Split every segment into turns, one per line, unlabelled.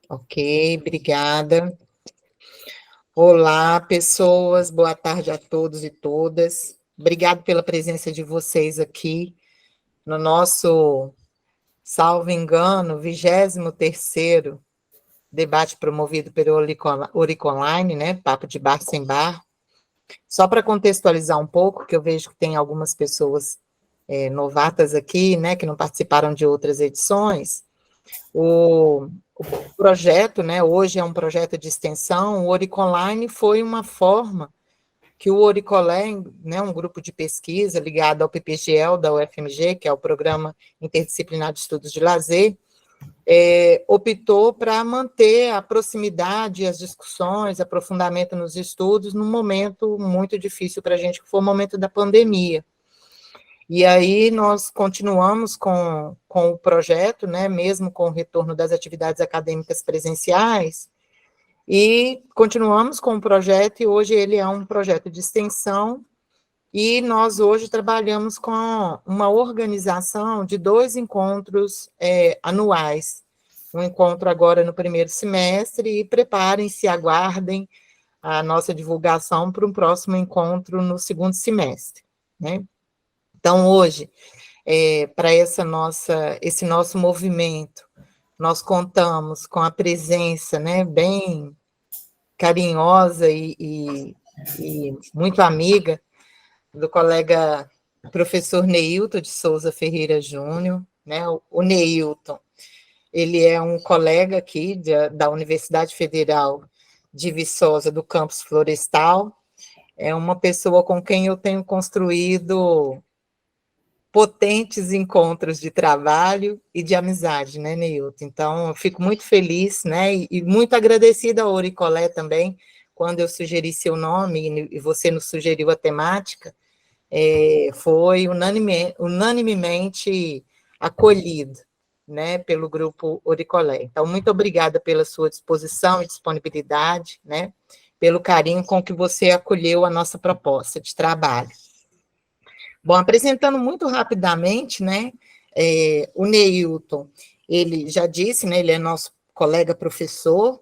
Ok, obrigada. Olá, pessoas, boa tarde a todos e todas. Obrigado pela presença de vocês aqui no nosso, salvo engano, 23º debate promovido pelo Oriconline, né? Papo de Bar Sem Bar. Só para contextualizar um pouco, que eu vejo que tem algumas pessoas novatas aqui, né, que não participaram de outras edições. O projeto, né, hoje é um projeto de extensão, o Oriconline foi uma forma que o Oricolé, né, um grupo de pesquisa ligado ao PPGL da UFMG, que é o Programa Interdisciplinar de Estudos de Lazer, optou para manter a proximidade, as discussões, aprofundamento nos estudos, num momento muito difícil para a gente, que foi o momento da pandemia. E aí nós continuamos com o projeto, né, mesmo com o retorno das atividades acadêmicas presenciais, e continuamos com o projeto, e hoje ele é um projeto de extensão, e nós hoje trabalhamos com uma organização de 2 encontros anuais. Um encontro agora no primeiro semestre, e preparem-se, aguardem a nossa divulgação para um próximo encontro no segundo semestre, né? Então, hoje, para esse nosso movimento, nós contamos com a presença, né, bem carinhosa e muito amiga do colega professor Neilton de Souza Ferreira Júnior, né? O Neilton, ele é um colega aqui da Universidade Federal de Viçosa, do campus Florestal, é uma pessoa com quem eu tenho construído potentes encontros de trabalho e de amizade, né, Neilton? Então, eu fico muito feliz, né, e muito agradecida ao Oricolé também, quando eu sugeri seu nome e você nos sugeriu a temática, foi unanimemente acolhido, né, pelo grupo Oricolé. Então, muito obrigada pela sua disposição e disponibilidade, né, pelo carinho com que você acolheu a nossa proposta de trabalho. Bom, apresentando muito rapidamente, né, o Neilton, ele já disse, né, ele é nosso colega professor,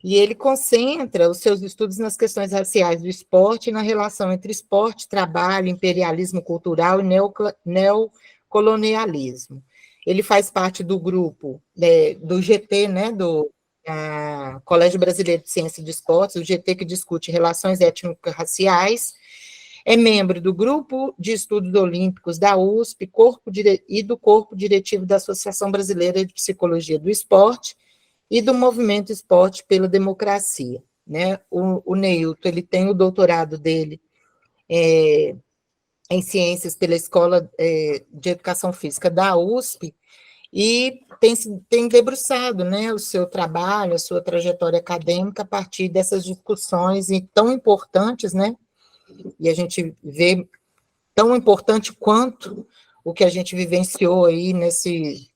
e ele concentra os seus estudos nas questões raciais do esporte e na relação entre esporte, trabalho, imperialismo cultural e neocolonialismo. Ele faz parte do grupo do GT, né, do Colégio Brasileiro de Ciência de Esportes, o GT que discute relações étnico-raciais, é membro do Grupo de Estudos Olímpicos da USP e do Corpo Diretivo da Associação Brasileira de Psicologia do Esporte e do Movimento Esporte pela Democracia, né? O Neilton, ele tem o doutorado dele em Ciências pela Escola de Educação Física da USP, e tem debruçado, né, o seu trabalho, a sua trajetória acadêmica a partir dessas discussões tão importantes, né, e a gente vê tão importante quanto o que a gente vivenciou aí nesse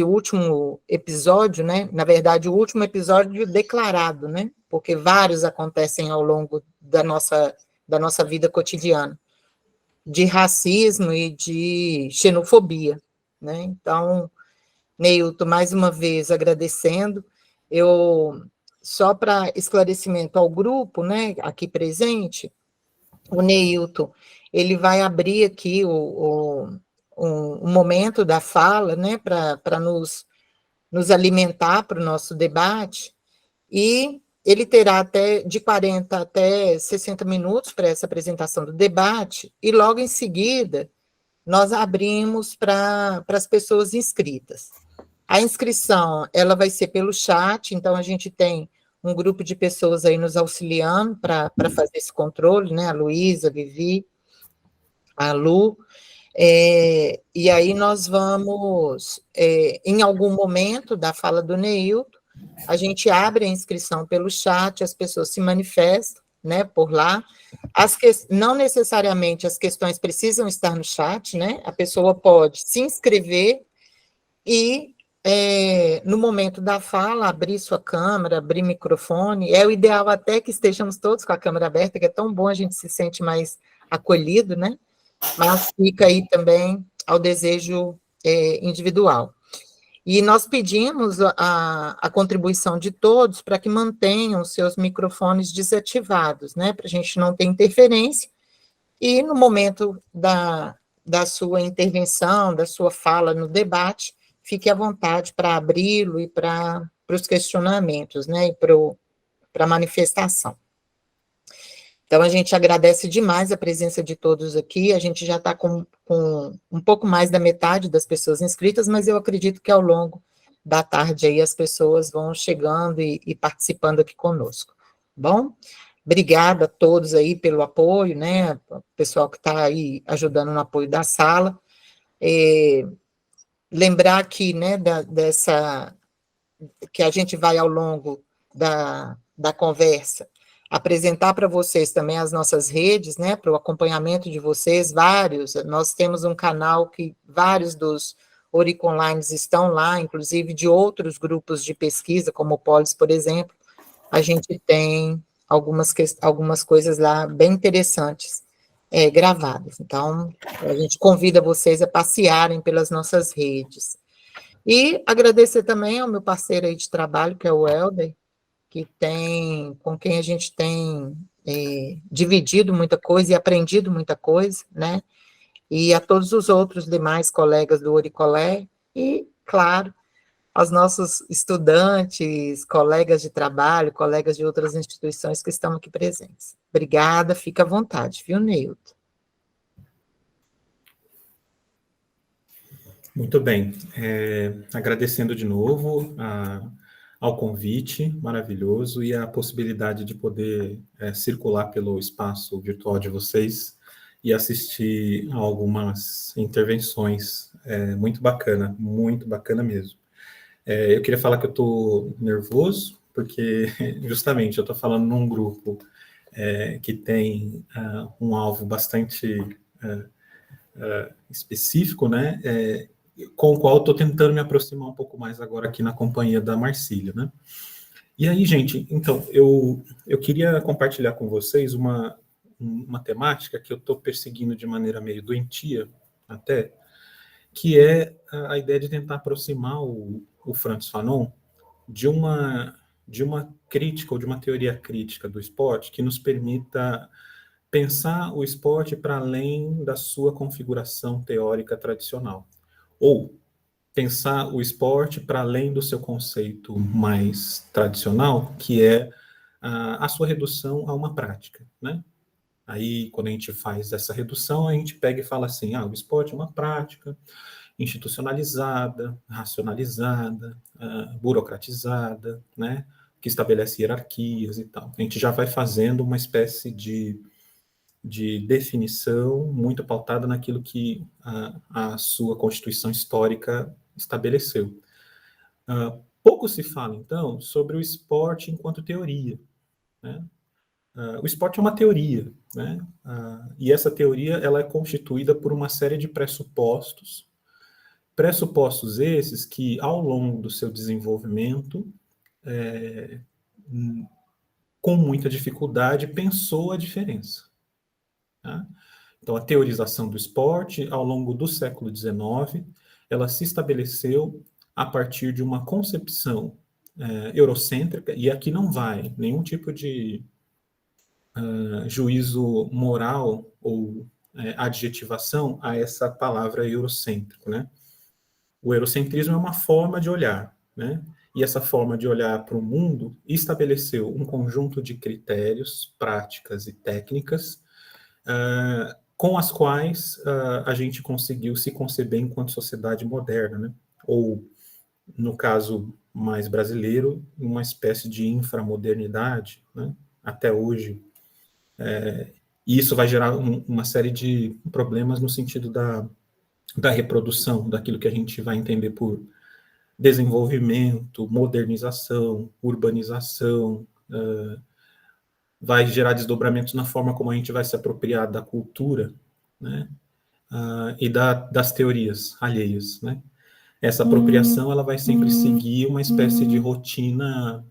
último episódio, né? Na verdade, o último episódio declarado, né? Porque vários acontecem ao longo da nossa vida cotidiana, de racismo e de xenofobia, né? Então, Neilton, mais uma vez agradecendo. Eu, só para esclarecimento ao grupo, né, aqui presente, o Neilton, ele vai abrir aqui o momento da fala, né, para nos alimentar para o nosso debate, e ele terá até de 40 até 60 minutos para essa apresentação do debate, e logo em seguida nós abrimos para as pessoas inscritas. A inscrição, ela vai ser pelo chat, então a gente tem um grupo de pessoas aí nos auxiliando para fazer esse controle, né, a Luísa, a Vivi, a Lu, e aí nós vamos, em algum momento da fala do Neilton, a gente abre a inscrição pelo chat, as pessoas se manifestam, né, por lá. Não necessariamente as questões precisam estar no chat, né? A pessoa pode se inscrever e, no momento da fala, abrir sua câmera, abrir microfone. É o ideal até que estejamos todos com a câmera aberta, que é tão bom, a gente se sente mais acolhido, né? Mas fica aí também ao desejo individual. E nós pedimos a contribuição de todos para que mantenham seus microfones desativados, né, para a gente não ter interferência, e no momento da sua intervenção, da sua fala no debate, fique à vontade para abri-lo e para os questionamentos, né, e para a manifestação. Então, a gente agradece demais a presença de todos aqui, a gente já está com um pouco mais da metade das pessoas inscritas, mas eu acredito que ao longo da tarde aí as pessoas vão chegando e participando aqui conosco, bom? Obrigada a todos aí pelo apoio, né, o pessoal que está aí ajudando no apoio da sala. Lembrar aqui, né, que a gente vai ao longo da conversa apresentar para vocês também as nossas redes, né, para o acompanhamento de vocês, nós temos um canal que vários dos Oriconlines estão lá, inclusive de outros grupos de pesquisa, como o Polis, por exemplo, a gente tem algumas coisas lá bem interessantes gravadas, então a gente convida vocês a passearem pelas nossas redes. E agradecer também ao meu parceiro aí de trabalho, que é o Helder, com quem a gente tem dividido muita coisa e aprendido muita coisa, né? E a todos os outros demais colegas do Oricolé, e, claro, aos nossos estudantes, colegas de trabalho, colegas de outras instituições que estão aqui presentes. Obrigada, fica à vontade, viu, Neilton?
Muito bem. Agradecendo de novo ao convite maravilhoso e a possibilidade de poder circular pelo espaço virtual de vocês e assistir a algumas intervenções. Muito bacana mesmo. Eu queria falar que eu estou nervoso, porque justamente eu estou falando num grupo que tem um alvo bastante específico, né? Com o qual eu estou tentando me aproximar um pouco mais agora aqui na companhia da Marcília, né? E aí, gente, então, eu queria compartilhar com vocês uma temática que eu estou perseguindo de maneira meio doentia, até, que é a ideia de tentar aproximar o Frantz Fanon de uma crítica ou de uma teoria crítica do esporte que nos permita pensar o esporte para além da sua configuração teórica tradicional. Ou pensar o esporte para além do seu conceito mais tradicional, que é a sua redução a uma prática, né? Aí, quando a gente faz essa redução, a gente pega e fala assim, o esporte é uma prática institucionalizada, racionalizada, burocratizada, né? Que estabelece hierarquias e tal. A gente já vai fazendo uma espécie de definição muito pautada naquilo que a sua Constituição histórica estabeleceu. Pouco se fala, então, sobre o esporte enquanto teoria, né? O esporte é uma teoria, né? E essa teoria ela é constituída por uma série de pressupostos esses que, ao longo do seu desenvolvimento, com muita dificuldade, pensou a diferença. Tá? Então, a teorização do esporte, ao longo do século XIX, ela se estabeleceu a partir de uma concepção eurocêntrica, e aqui não vai nenhum tipo de juízo moral ou adjetivação a essa palavra eurocêntrico, né? O eurocentrismo é uma forma de olhar, né? E essa forma de olhar para o mundo estabeleceu um conjunto de critérios, práticas e técnicas com as quais a gente conseguiu se conceber enquanto sociedade moderna, né? Ou, no caso mais brasileiro, uma espécie de inframodernidade, né? Até hoje. E isso vai gerar uma série de problemas no sentido da reprodução, daquilo que a gente vai entender por desenvolvimento, modernização, urbanização, vai gerar desdobramentos na forma como a gente vai se apropriar da cultura, né? E das teorias alheias, né? Essa apropriação ela vai sempre seguir uma espécie de rotina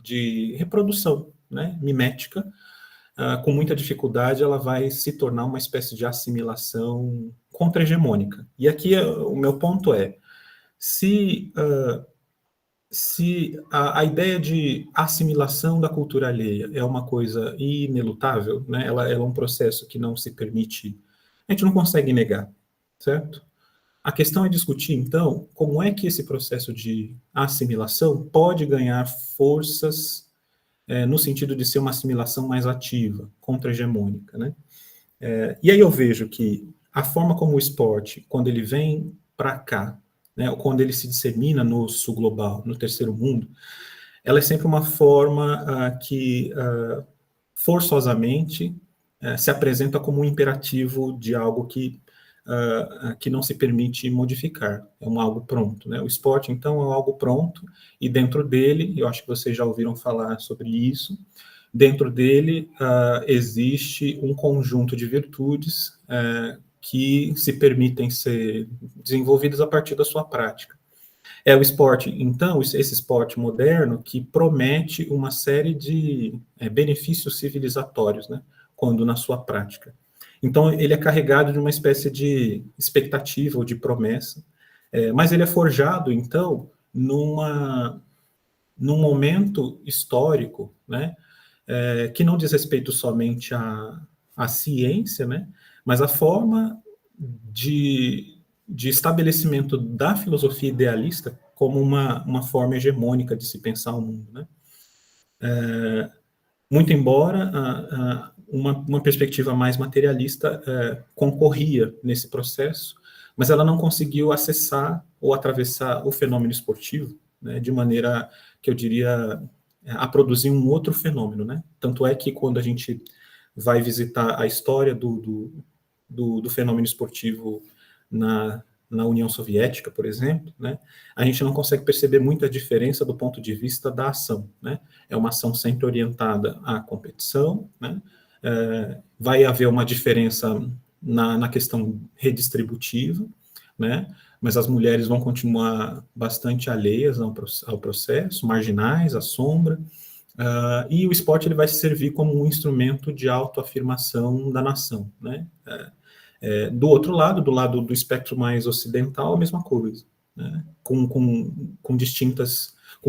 de reprodução, né? Mimética. Com muita dificuldade, ela vai se tornar uma espécie de assimilação contra-hegemônica. E aqui o meu ponto é, se a ideia de assimilação da cultura alheia é uma coisa inelutável, né? Ela é um processo que não se permite, a gente não consegue negar, certo? A questão é discutir, então, como é que esse processo de assimilação pode ganhar forças no sentido de ser uma assimilação mais ativa, contra-hegemônica, né? E aí eu vejo que a forma como o esporte, quando ele vem para cá, né, ou quando ele se dissemina no sul global, no terceiro mundo, ela é sempre uma forma que forçosamente se apresenta como um imperativo de algo que não se permite modificar, é um algo pronto, né? O esporte, então, é algo pronto, e dentro dele, eu acho que vocês já ouviram falar sobre isso, dentro dele existe um conjunto de virtudes que se permitem ser desenvolvidas a partir da sua prática. É o esporte, então, esse esporte moderno que promete uma série de benefícios civilizatórios, né, quando na sua prática. Então, ele é carregado de uma espécie de expectativa ou de promessa, mas ele é forjado, então, num momento histórico, né, que não diz respeito somente à ciência, né, mas à forma de estabelecimento da filosofia idealista como uma forma hegemônica de se pensar o mundo, né? Muito embora uma perspectiva mais materialista concorria nesse processo, mas ela não conseguiu acessar ou atravessar o fenômeno esportivo, né, de maneira que eu diria a produzir um outro fenômeno, né? Tanto é que quando a gente vai visitar a história do fenômeno esportivo na União Soviética, por exemplo, né, a gente não consegue perceber muita diferença do ponto de vista da ação, né? É uma ação sempre orientada à competição, né? Vai haver uma diferença na questão redistributiva, né? Mas as mulheres vão continuar bastante alheias ao processo, marginais, à sombra, e o esporte ele vai servir como um instrumento de autoafirmação da nação, né? Do outro lado, do lado do espectro mais ocidental, a mesma coisa, né? Com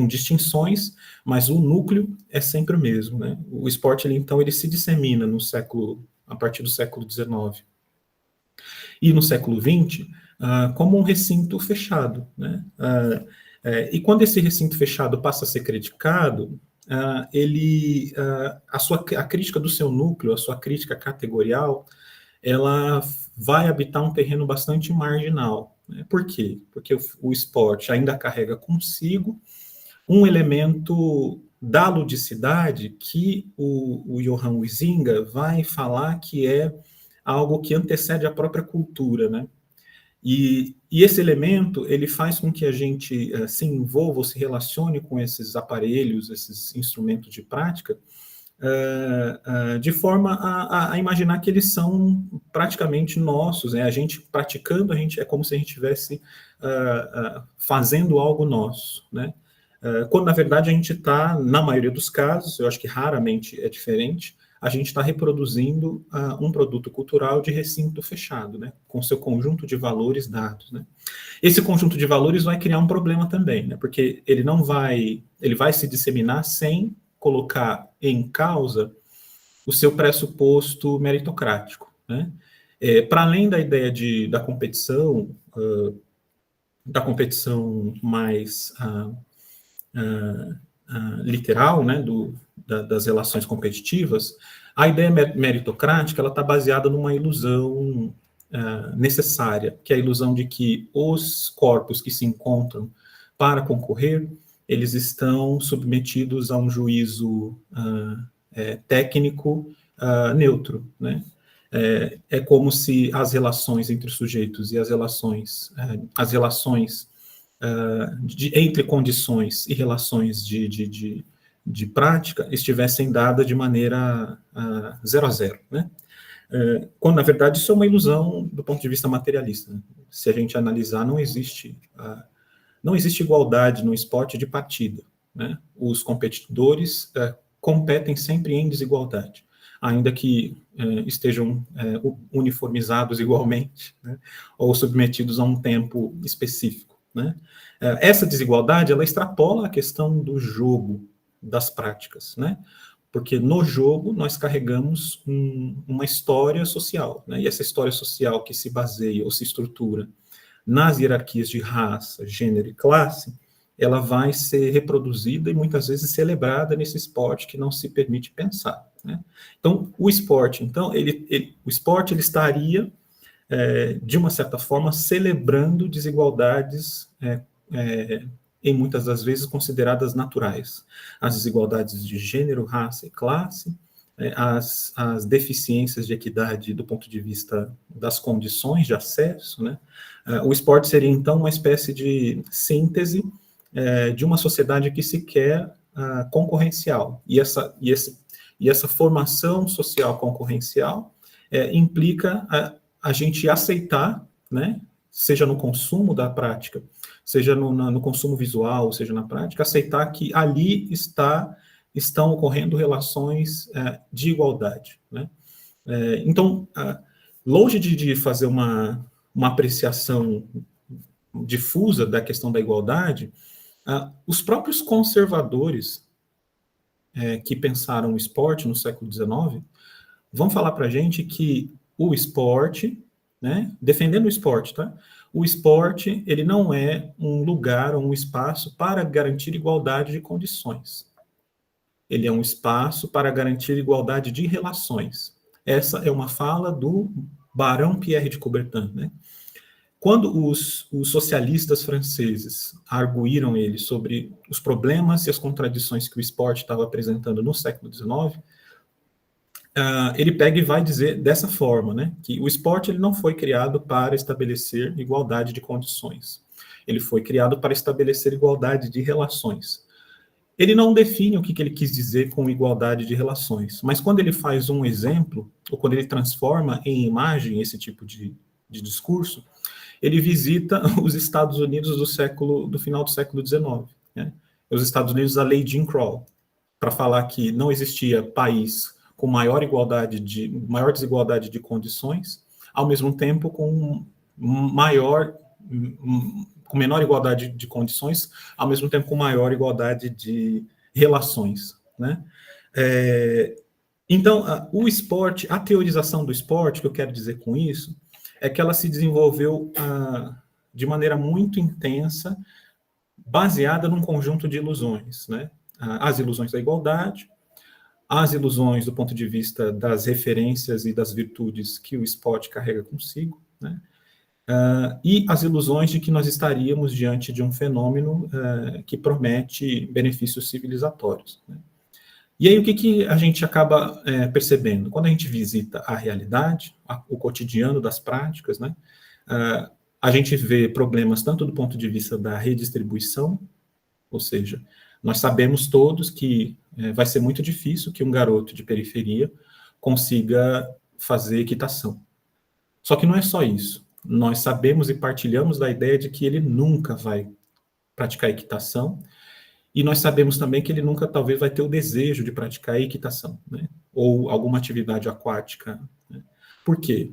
distinções, mas o núcleo é sempre o mesmo, né? O esporte, então, ele se dissemina a partir do século XIX e no século XX, como um recinto fechado, né? E quando esse recinto fechado passa a ser criticado, a crítica do seu núcleo, a sua crítica categorial, ela vai habitar um terreno bastante marginal, né? Por quê? Porque o esporte ainda carrega consigo um elemento da ludicidade que o Johann Huizinga vai falar que é algo que antecede a própria cultura, né? E esse elemento, ele faz com que a gente se envolva ou se relacione com esses aparelhos, esses instrumentos de prática, de forma a imaginar que eles são praticamente nossos, né? A gente praticando, é como se a gente estivesse fazendo algo nosso, né? Quando, na verdade, a gente está, na maioria dos casos, eu acho que raramente é diferente, a gente está reproduzindo um produto cultural de recinto fechado, né? Com seu conjunto de valores dados, né? Esse conjunto de valores vai criar um problema também, né? Porque ele vai se disseminar sem colocar em causa o seu pressuposto meritocrático, né? Para além da ideia da competição mais literal, né, das relações competitivas, a ideia meritocrática ela está baseada numa ilusão necessária, que é a ilusão de que os corpos que se encontram para concorrer, eles estão submetidos a um juízo técnico neutro, né? É como se as relações entre os sujeitos e as relações entre condições e relações de prática estivessem dadas de maneira 0 a 0, né? Quando, na verdade, isso é uma ilusão do ponto de vista materialista, né? Se a gente analisar, não existe igualdade no esporte de partida, né? Os competidores competem sempre em desigualdade, ainda que estejam uniformizados igualmente, né? Ou submetidos a um tempo específico. né? Essa desigualdade, ela extrapola a questão do jogo, das práticas, né? Porque no jogo nós carregamos uma história social, né? E essa história social que se baseia ou se estrutura nas hierarquias de raça, gênero e classe, ela vai ser reproduzida e muitas vezes celebrada nesse esporte que não se permite pensar, né? Então, o esporte, o esporte ele estaria, de uma certa forma, celebrando desigualdades em muitas das vezes consideradas naturais. As desigualdades de gênero, raça e classe, as deficiências de equidade do ponto de vista das condições de acesso, né? O esporte seria, então, uma espécie de síntese de uma sociedade que se quer concorrencial. E essa formação social concorrencial implica a gente aceitar, né, seja no consumo da prática, seja no consumo visual, seja na prática, aceitar que ali estão ocorrendo relações de igualdade, né? Então, longe de fazer uma apreciação difusa da questão da igualdade, os próprios conservadores que pensaram o esporte no século XIX vão falar para a gente que o esporte, né, defendendo o esporte, tá? O esporte, ele não é um lugar ou um espaço para garantir igualdade de condições. Ele é um espaço para garantir igualdade de relações. Essa é uma fala do Barão Pierre de Coubertin, né? Quando os socialistas franceses arguíram ele sobre os problemas e as contradições que o esporte estava apresentando no século XIX, ele pega e vai dizer dessa forma, né, que o esporte ele não foi criado para estabelecer igualdade de condições. Ele foi criado para estabelecer igualdade de relações. Ele não define o que ele quis dizer com igualdade de relações, mas quando ele faz um exemplo, ou quando ele transforma em imagem esse tipo de discurso, ele visita os Estados Unidos do final do século XIX, né? Os Estados Unidos, a lei Jim Crow, para falar que não existia país com maior desigualdade de condições, ao mesmo tempo com menor igualdade de condições, ao mesmo tempo com maior igualdade de relações, né? Então, o esporte, a teorização do esporte, que eu quero dizer com isso, é que ela se desenvolveu de maneira muito intensa, baseada num conjunto de ilusões, né? As ilusões da igualdade, as ilusões do ponto de vista das referências e das virtudes que o esporte carrega consigo, né? E as ilusões de que nós estaríamos diante de um fenômeno que promete benefícios civilizatórios, né? E aí, o que a gente acaba percebendo? Quando a gente visita a realidade, o cotidiano das práticas, né, a gente vê problemas tanto do ponto de vista da redistribuição, ou seja, nós sabemos todos que vai ser muito difícil que um garoto de periferia consiga fazer equitação. Só que não é só isso. Nós sabemos e partilhamos da ideia de que ele nunca vai praticar equitação, e nós sabemos também que ele nunca, talvez, vai ter o desejo de praticar equitação, né? Ou alguma atividade aquática, né? Por quê?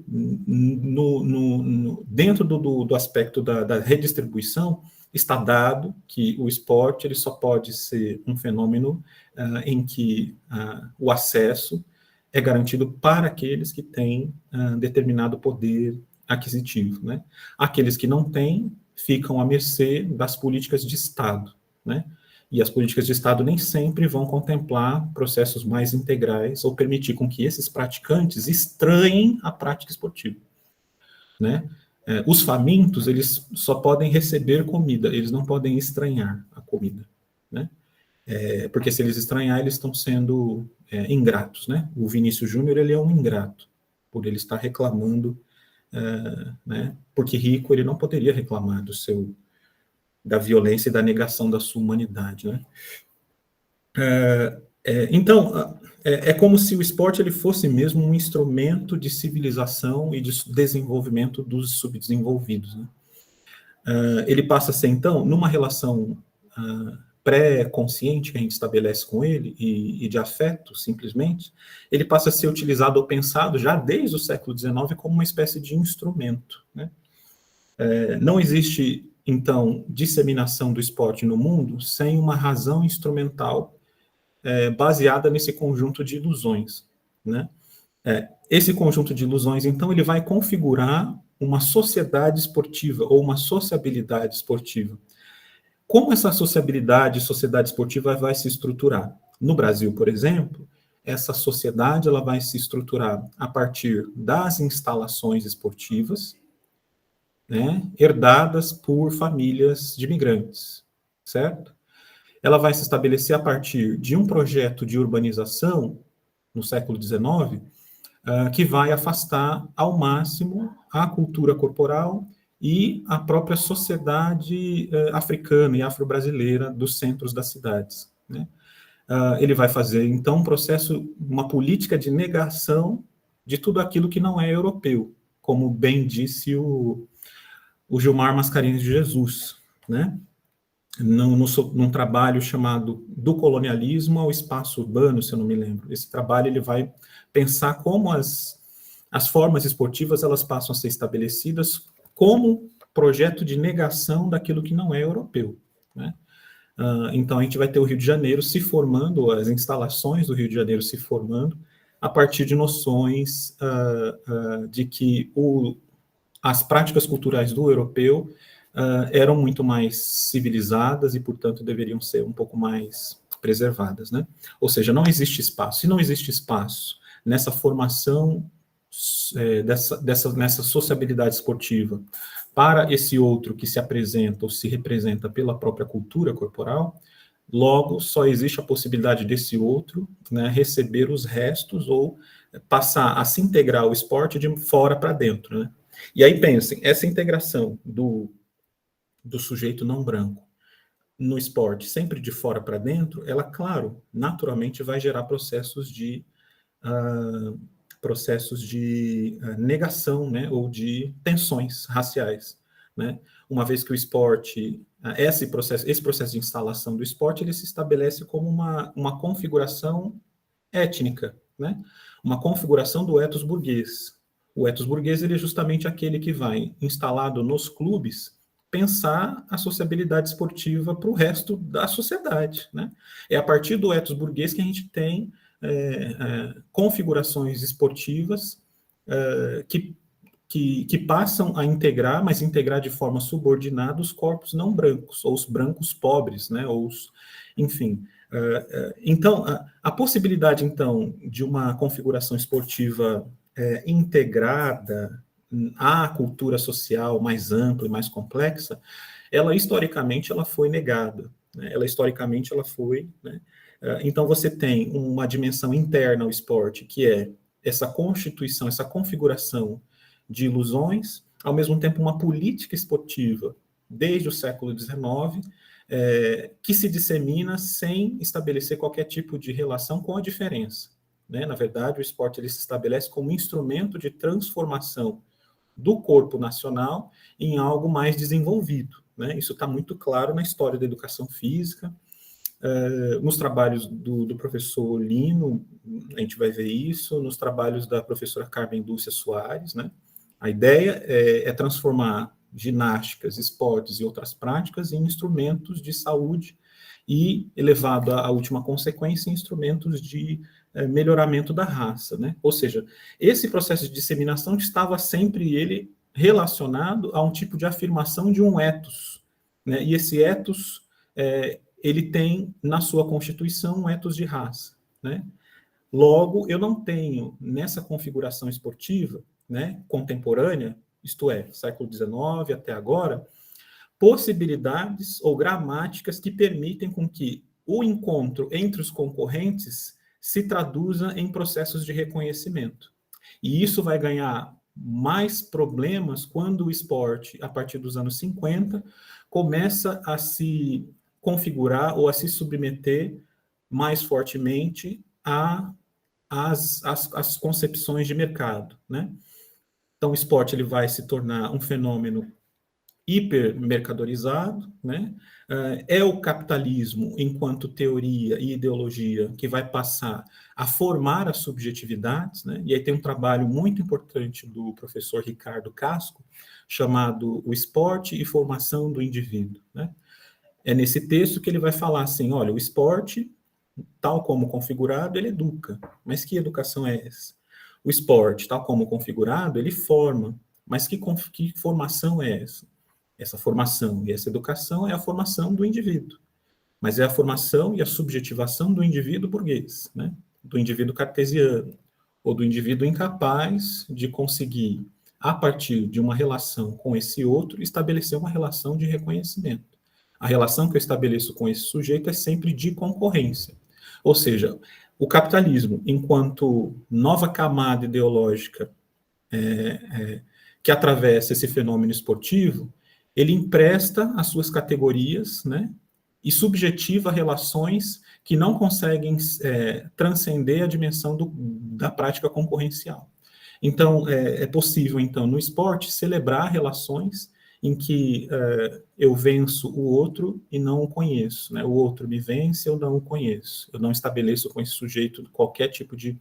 Dentro do aspecto da redistribuição, está dado que o esporte ele só pode ser um fenômeno em que o acesso é garantido para aqueles que têm determinado poder aquisitivo, né? Aqueles que não têm ficam à mercê das políticas de Estado, né? E as políticas de Estado nem sempre vão contemplar processos mais integrais ou permitir com que esses praticantes estranhem a prática esportiva, né? Os famintos, eles só podem receber comida, eles não podem estranhar a comida, né? Porque se eles estranhar, eles estão sendo ingratos, né? O Vinícius Júnior, ele é um ingrato, por ele estar reclamando, né? Porque rico, ele não poderia reclamar da violência e da negação da sua humanidade, né? Então, é como se o esporte ele fosse mesmo um instrumento de civilização e de desenvolvimento dos subdesenvolvidos, né? Ele passa a ser, então, numa relação pré-consciente que a gente estabelece com ele, e de afeto, simplesmente, ele passa a ser utilizado ou pensado já desde o século XIX como uma espécie de instrumento, né? Não existe então, disseminação do esporte no mundo sem uma razão instrumental baseada nesse conjunto de ilusões, né? Esse conjunto de ilusões, então, ele vai configurar uma sociedade esportiva ou uma sociabilidade esportiva. Como essa sociabilidade, sociedade esportiva vai se estruturar? No Brasil, por exemplo, essa sociedade ela vai se estruturar a partir das instalações esportivas, né, herdadas por famílias de imigrantes, certo? Ela vai se estabelecer a partir de um projeto de urbanização no século XIX, que vai afastar ao máximo a cultura corporal e a própria sociedade africana e afro-brasileira dos centros das cidades, né? Ele vai fazer, então, um processo, uma política de negação de tudo aquilo que não é europeu, como bem disse o Gilmar Mascarenhas de Jesus, né? Num trabalho chamado Do Colonialismo ao Espaço Urbano, se eu não me lembro. Esse trabalho ele vai pensar como as formas esportivas elas passam a ser estabelecidas como projeto de negação daquilo que não é europeu, né? Então, a gente vai ter o Rio de Janeiro se formando, as instalações do Rio de Janeiro se formando, a partir de noções de que as práticas culturais do europeu eram muito mais civilizadas e, portanto, deveriam ser um pouco mais preservadas, né? Ou seja, não existe espaço. Se não existe espaço nessa formação, nessa sociabilidade esportiva, para esse outro que se apresenta ou se representa pela própria cultura corporal, logo só existe a possibilidade desse outro, né, receber os restos ou passar a se integrar ao esporte de fora para dentro, né? E aí pensem, essa integração do sujeito não branco no esporte, sempre de fora para dentro, ela, claro, naturalmente vai gerar processos de negação, né, ou de tensões raciais, né? Uma vez que o esporte, esse processo de instalação do esporte, ele se estabelece como uma configuração étnica, né? Uma configuração do ethos burguês. O ethos burguês ele é justamente aquele que vai, instalado nos clubes, pensar a sociabilidade esportiva para o resto da sociedade, né? É a partir do ethos burguês que a gente tem configurações esportivas que passam a integrar, mas integrar de forma subordinada os corpos não brancos, ou os brancos pobres, né? Ou enfim. Então, a possibilidade, então, de uma configuração esportiva integrada à cultura social mais ampla e mais complexa, ela historicamente ela foi negada, né? Historicamente ela foi, né? Então você tem uma dimensão interna ao esporte, que é essa constituição, essa configuração de ilusões, ao mesmo tempo uma política esportiva desde o século XIX, que se dissemina sem estabelecer qualquer tipo de relação com a diferença, né? Na verdade, o esporte ele se estabelece como instrumento de transformação do corpo nacional em algo mais desenvolvido, né? Isso está muito claro na história da educação física, nos trabalhos do professor Lino, a gente vai ver isso, nos trabalhos da professora Carmen Lúcia Soares, né? A ideia é transformar ginásticas, esportes e outras práticas em instrumentos de saúde e, elevado à última consequência, instrumentos de melhoramento da raça, né? Ou seja, esse processo de disseminação estava sempre ele relacionado a um tipo de afirmação de um ethos, né? E esse ethos ele tem na sua constituição um ethos de raça, né? Logo, eu não tenho nessa configuração esportiva, né, contemporânea, isto é, século XIX até agora, possibilidades ou gramáticas que permitem com que o encontro entre os concorrentes se traduza em processos de reconhecimento. E isso vai ganhar mais problemas quando o esporte, a partir dos anos 50, começa a se configurar ou a se submeter mais fortemente às concepções de mercado, né? Então, o esporte ele vai se tornar um fenômeno hipermercadorizado, né? É o capitalismo, enquanto teoria e ideologia, que vai passar a formar as subjetividades, né? E aí tem um trabalho muito importante do professor Ricardo Casco, chamado O Esporte e Formação do Indivíduo, né? É nesse texto que ele vai falar assim, olha, o esporte, tal como configurado, ele educa. Mas que educação é essa? O esporte, tal como configurado, ele forma. Mas que formação é essa? Essa formação e essa educação é a formação do indivíduo. Mas é a formação e a subjetivação do indivíduo burguês, né? Do indivíduo cartesiano, ou do indivíduo incapaz de conseguir, a partir de uma relação com esse outro, estabelecer uma relação de reconhecimento. A relação que eu estabeleço com esse sujeito é sempre de concorrência. Ou seja, o capitalismo, enquanto nova camada ideológica que atravessa esse fenômeno esportivo, ele empresta as suas categorias, né, e subjetiva relações que não conseguem transcender a dimensão da prática concorrencial. Então, é possível, então, no esporte, celebrar relações em que eu venço o outro e não o conheço, né? O outro me vence, eu não o conheço. Eu não estabeleço com esse sujeito qualquer tipo de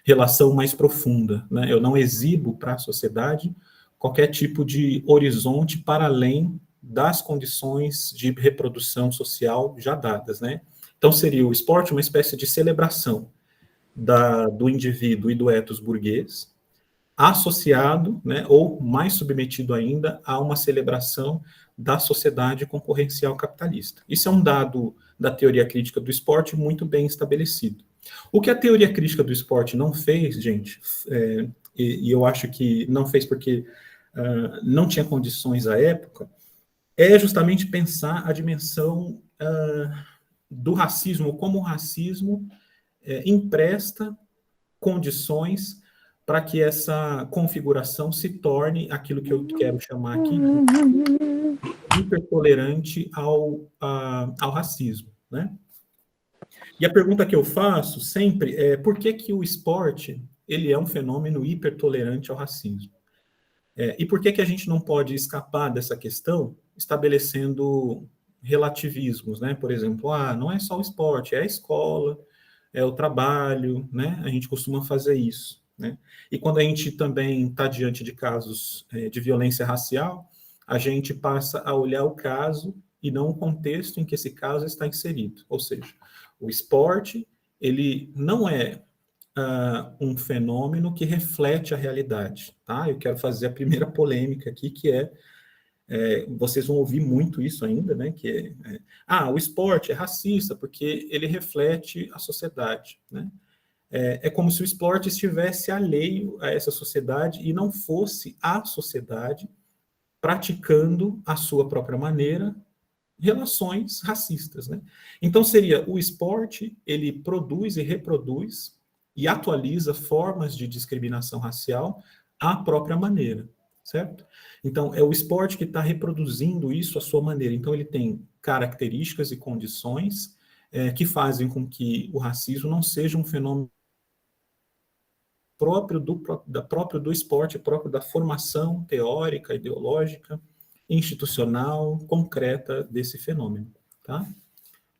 relação mais profunda, né? Eu não exibo para a sociedade qualquer tipo de horizonte para além das condições de reprodução social já dadas, né? Então, seria o esporte uma espécie de celebração do indivíduo e do ethos burguês, associado, né, ou mais submetido ainda, a uma celebração da sociedade concorrencial capitalista. Isso é um dado da teoria crítica do esporte muito bem estabelecido. O que a teoria crítica do esporte não fez, gente, e eu acho que não fez porque não tinha condições à época, é justamente pensar a dimensão do racismo, como o racismo empresta condições para que essa configuração se torne aquilo que eu quero chamar aqui de hipertolerante ao racismo, né? E a pergunta que eu faço sempre é por que o esporte ele é um fenômeno hipertolerante ao racismo? E por que a gente não pode escapar dessa questão estabelecendo relativismos, né? Por exemplo, não é só o esporte, é a escola, é o trabalho, né? A gente costuma fazer isso, né? E quando a gente também está diante de casos de violência racial, a gente passa a olhar o caso e não o contexto em que esse caso está inserido. Ou seja, o esporte, ele não é um fenômeno que reflete a realidade, tá? Eu quero fazer a primeira polêmica aqui, que vocês vão ouvir muito isso ainda, né? Que o esporte é racista porque ele reflete a sociedade, né? É como se o esporte estivesse alheio a essa sociedade e não fosse a sociedade praticando a sua própria maneira relações racistas, né? Então seria o esporte, ele produz e reproduz e atualiza formas de discriminação racial à própria maneira, certo? Então, é o esporte que está reproduzindo isso à sua maneira. Então, ele tem características e condições que fazem com que o racismo não seja um fenômeno próprio do esporte, próprio da formação teórica, ideológica, institucional, concreta desse fenômeno, tá?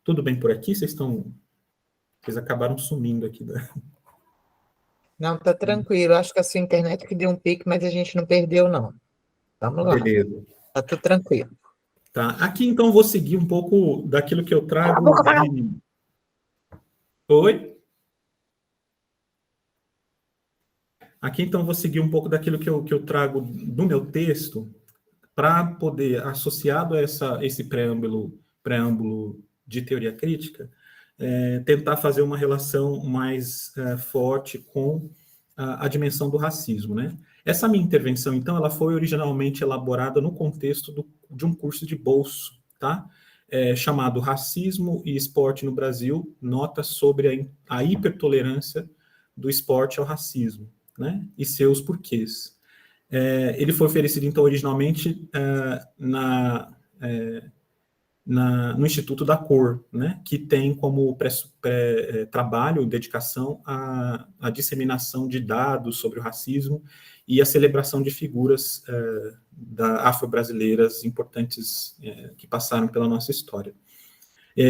Tudo bem por aqui? Vocês acabaram sumindo aqui
Não, tá tranquilo. Acho que a sua internet que deu um pique, mas a gente não perdeu, não. Vamos lá.
Beleza.
Tá tudo tranquilo.
Tá. Aqui, então, eu vou seguir um pouco daquilo que eu trago de... Oi? Aqui, então, eu vou seguir um pouco daquilo que eu trago do meu texto para poder, associado a esse preâmbulo de teoria crítica, tentar fazer uma relação mais forte com a dimensão do racismo, né? Essa minha intervenção, então, ela foi originalmente elaborada no contexto de um curso de bolso, tá? Chamado Racismo e Esporte no Brasil, notas sobre a hipertolerância do esporte ao racismo, né? E seus porquês. Ele foi oferecido, então, originalmente no Instituto da Cor, né, que tem como trabalho, dedicação à disseminação de dados sobre o racismo e a celebração de figuras afro-brasileiras importantes que passaram pela nossa história.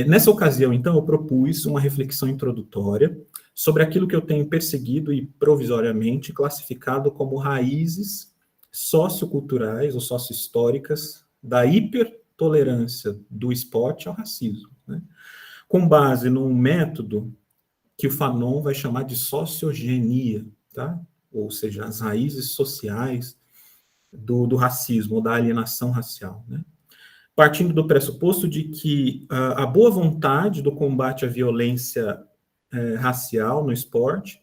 Nessa ocasião, então, eu propus uma reflexão introdutória sobre aquilo que eu tenho perseguido e provisoriamente classificado como raízes socioculturais ou sociohistóricas da hipertolerância do esporte ao racismo, né? Com base num método que o Fanon vai chamar de sociogenia, tá? Ou seja, as raízes sociais do racismo, ou da alienação racial, né? Partindo do pressuposto de que a boa vontade do combate à violência racial no esporte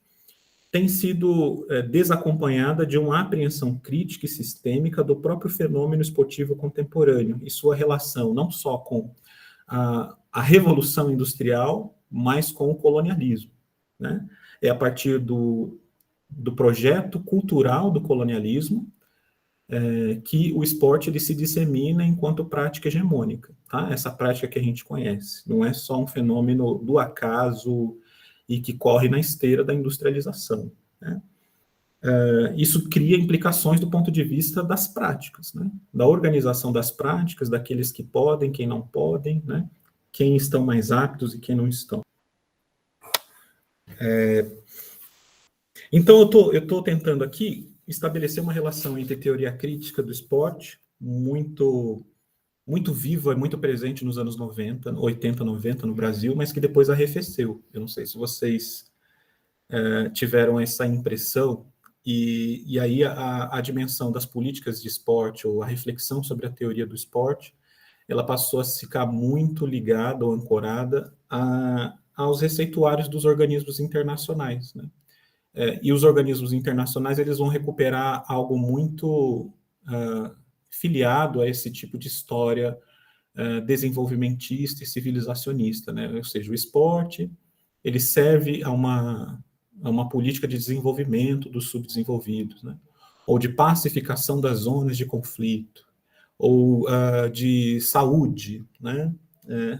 tem sido desacompanhada de uma apreensão crítica e sistêmica do próprio fenômeno esportivo contemporâneo e sua relação não só com a revolução industrial, mas com o colonialismo, né? É a partir do projeto cultural do colonialismo que o esporte ele se dissemina enquanto prática hegemônica, tá? Essa prática que a gente conhece, não é só um fenômeno do acaso e que corre na esteira da industrialização, né? Isso cria implicações do ponto de vista das práticas, né? Da organização das práticas, daqueles que podem, quem não podem, né? Quem estão mais aptos e quem não estão. Então, eu tô tentando aqui estabelecer uma relação entre teoria crítica do esporte, muito viva e muito presente nos anos 90, 80, 90 no Brasil, mas que depois arrefeceu. Eu não sei se vocês tiveram essa impressão, e aí a dimensão das políticas de esporte, ou a reflexão sobre a teoria do esporte, ela passou a ficar muito ligada ou ancorada aos receituários dos organismos internacionais, né? E os organismos internacionais eles vão recuperar algo muito filiado a esse tipo de história desenvolvimentista e civilizacionista, né? Ou seja, o esporte ele serve a uma política de desenvolvimento dos subdesenvolvidos, né? Ou de pacificação das zonas de conflito, ou de saúde, né?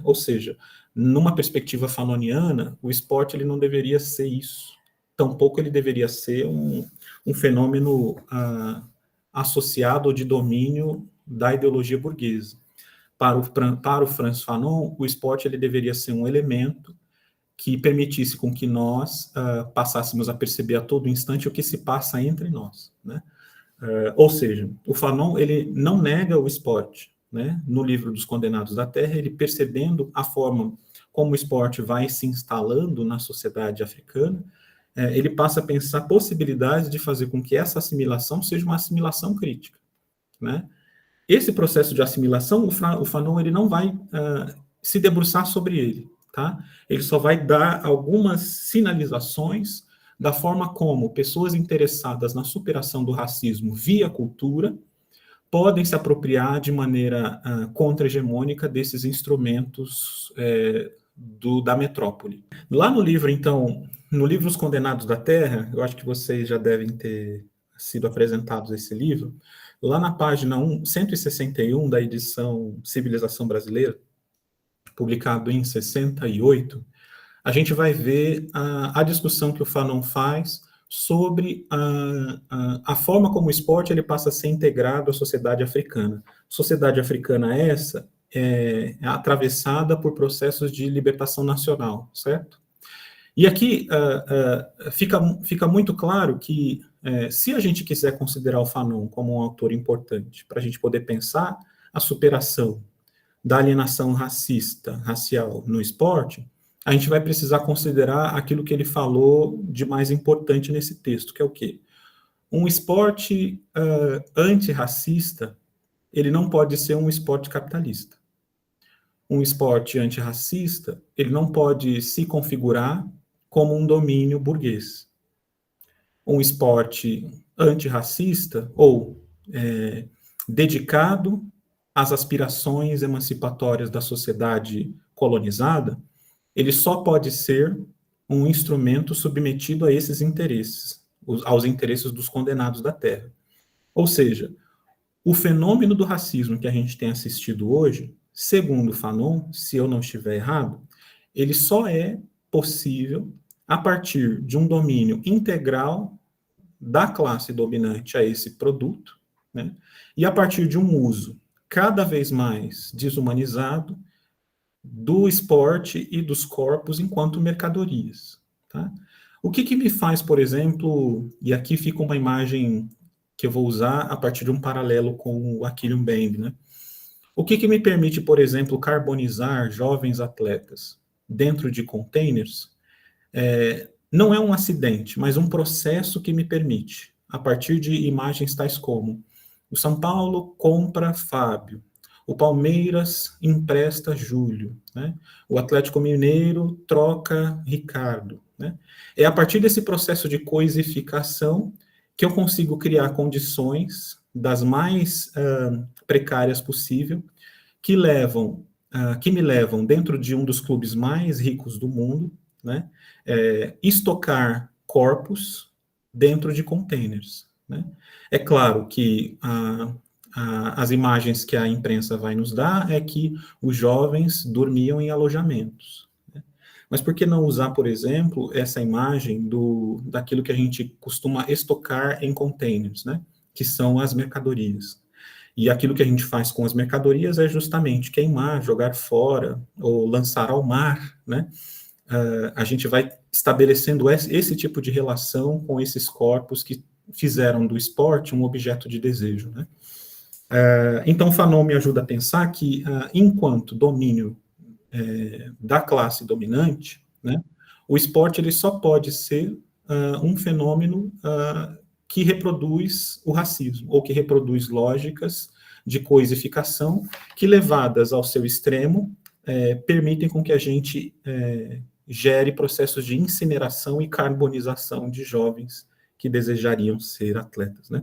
Ou seja, numa perspectiva fanoniana, o esporte ele não deveria ser isso. Tampouco ele deveria ser um fenômeno associado ou de domínio da ideologia burguesa. Para o Frantz Fanon, o esporte ele deveria ser um elemento que permitisse com que nós passássemos a perceber a todo instante o que se passa entre nós, né? Ou seja, o Fanon ele não nega o esporte, né? No livro dos Condenados da Terra, ele percebendo a forma como o esporte vai se instalando na sociedade africana, ele passa a pensar possibilidades de fazer com que essa assimilação seja uma assimilação crítica, né? Esse processo de assimilação, o Fanon ele não vai se debruçar sobre ele, tá? Ele só vai dar algumas sinalizações da forma como pessoas interessadas na superação do racismo via cultura podem se apropriar de maneira contra-hegemônica desses instrumentos da metrópole. Lá no livro, então, no livro Os Condenados da Terra, eu acho que vocês já devem ter sido apresentados a esse livro, lá na página 161 da edição Civilização Brasileira, publicado em 68, a gente vai ver a discussão que o Fanon faz sobre a forma como o esporte ele passa a ser integrado à sociedade africana. Sociedade africana essa é atravessada por processos de libertação nacional, certo? E aqui fica muito claro que se a gente quiser considerar o Fanon como um autor importante para a gente poder pensar a superação da alienação racial no esporte, a gente vai precisar considerar aquilo que ele falou de mais importante nesse texto, que é o quê? Um esporte antirracista, ele não pode ser um esporte capitalista. Um esporte antirracista, ele não pode se configurar como um domínio burguês. Um esporte antirracista ou dedicado às aspirações emancipatórias da sociedade colonizada, ele só pode ser um instrumento submetido a esses interesses, aos interesses dos condenados da terra. Ou seja, o fenômeno do racismo que a gente tem assistido hoje, segundo Fanon, se eu não estiver errado, ele só é possível a partir de um domínio integral da classe dominante a esse produto, né? E a partir de um uso cada vez mais desumanizado do esporte e dos corpos enquanto mercadorias, tá? O que me faz, por exemplo, e aqui fica uma imagem que eu vou usar a partir de um paralelo com o Achille Mbembe, né? O que me permite, por exemplo, carbonizar jovens atletas dentro de containers? Não é um acidente, mas um processo que me permite, a partir de imagens tais como: o São Paulo compra Fábio, o Palmeiras empresta Júlio, né? O Atlético Mineiro troca Ricardo, né? É a partir desse processo de coisificação que eu consigo criar condições das mais precárias possível, que me levam dentro de um dos clubes mais ricos do mundo, né? Estocar corpos dentro de containers, né? É claro que as imagens que a imprensa vai nos dar é que os jovens dormiam em alojamentos, né? Mas por que não usar, por exemplo, essa imagem daquilo que a gente costuma estocar em containers, né? Que são as mercadorias. E aquilo que a gente faz com as mercadorias é justamente queimar, jogar fora ou lançar ao mar, né? A gente vai estabelecendo esse tipo de relação com esses corpos que fizeram do esporte um objeto de desejo, né? Então, Fanon me ajuda a pensar que, enquanto domínio da classe dominante, né, o esporte ele só pode ser um fenômeno que reproduz o racismo, ou que reproduz lógicas de coisificação que, levadas ao seu extremo, permitem com que a gente gere processos de incineração e carbonização de jovens que desejariam ser atletas, né?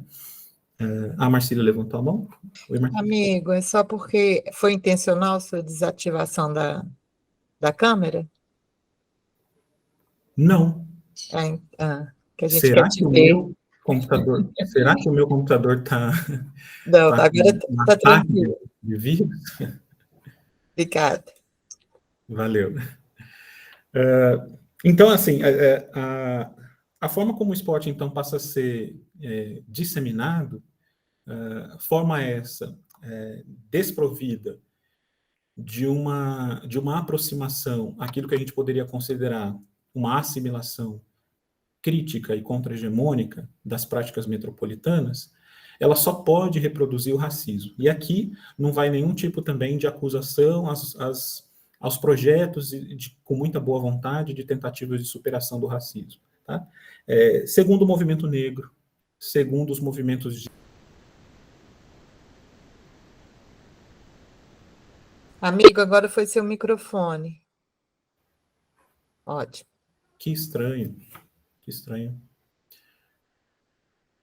A Marcília levantou a mão. Oi, Marcília.
Amigo, é só porque foi intencional sua desativação da câmera?
Não.
Que a gente quer
Será
te
que o
ver.
meu computador, será que o meu computador está
Não,
tá com
agora
um
tá
ataque
tranquilo.
de vírus?
Obrigada.
Valeu. Então, assim, a forma como o esporte, então, passa a ser disseminado, forma essa desprovida de uma aproximação àquilo que a gente poderia considerar uma assimilação crítica e contra-hegemônica das práticas metropolitanas, ela só pode reproduzir o racismo. E aqui não vai nenhum tipo também de acusação aos projetos com muita boa vontade de tentativas de superação do racismo. Tá? Segundo o movimento negro, segundo os movimentos de...
Amigo, agora foi seu microfone. Ótimo.
Que estranho, que estranho.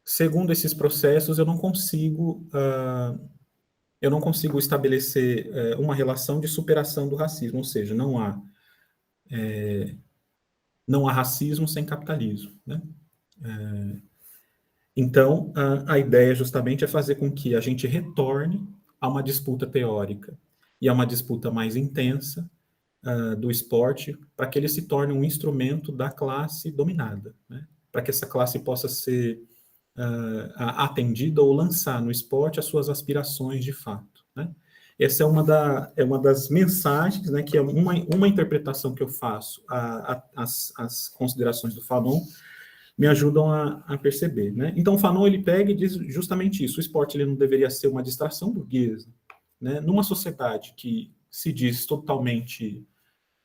Segundo esses processos, eu não consigo estabelecer uma relação de superação do racismo, ou seja, não há racismo sem capitalismo, né? Então, a ideia justamente é fazer com que a gente retorne a uma disputa teórica e a uma disputa mais intensa do esporte, para que ele se torne um instrumento da classe dominada, né? Para que essa classe possa ser atendida ou lançar no esporte as suas aspirações de fato, né? Essa é uma das mensagens, né, que é uma interpretação que eu faço às considerações do Fanon, me ajudam a perceber, né? Então, o Fanon, ele pega e diz justamente isso: o esporte ele não deveria ser uma distração burguesa, né? Numa sociedade que se diz totalmente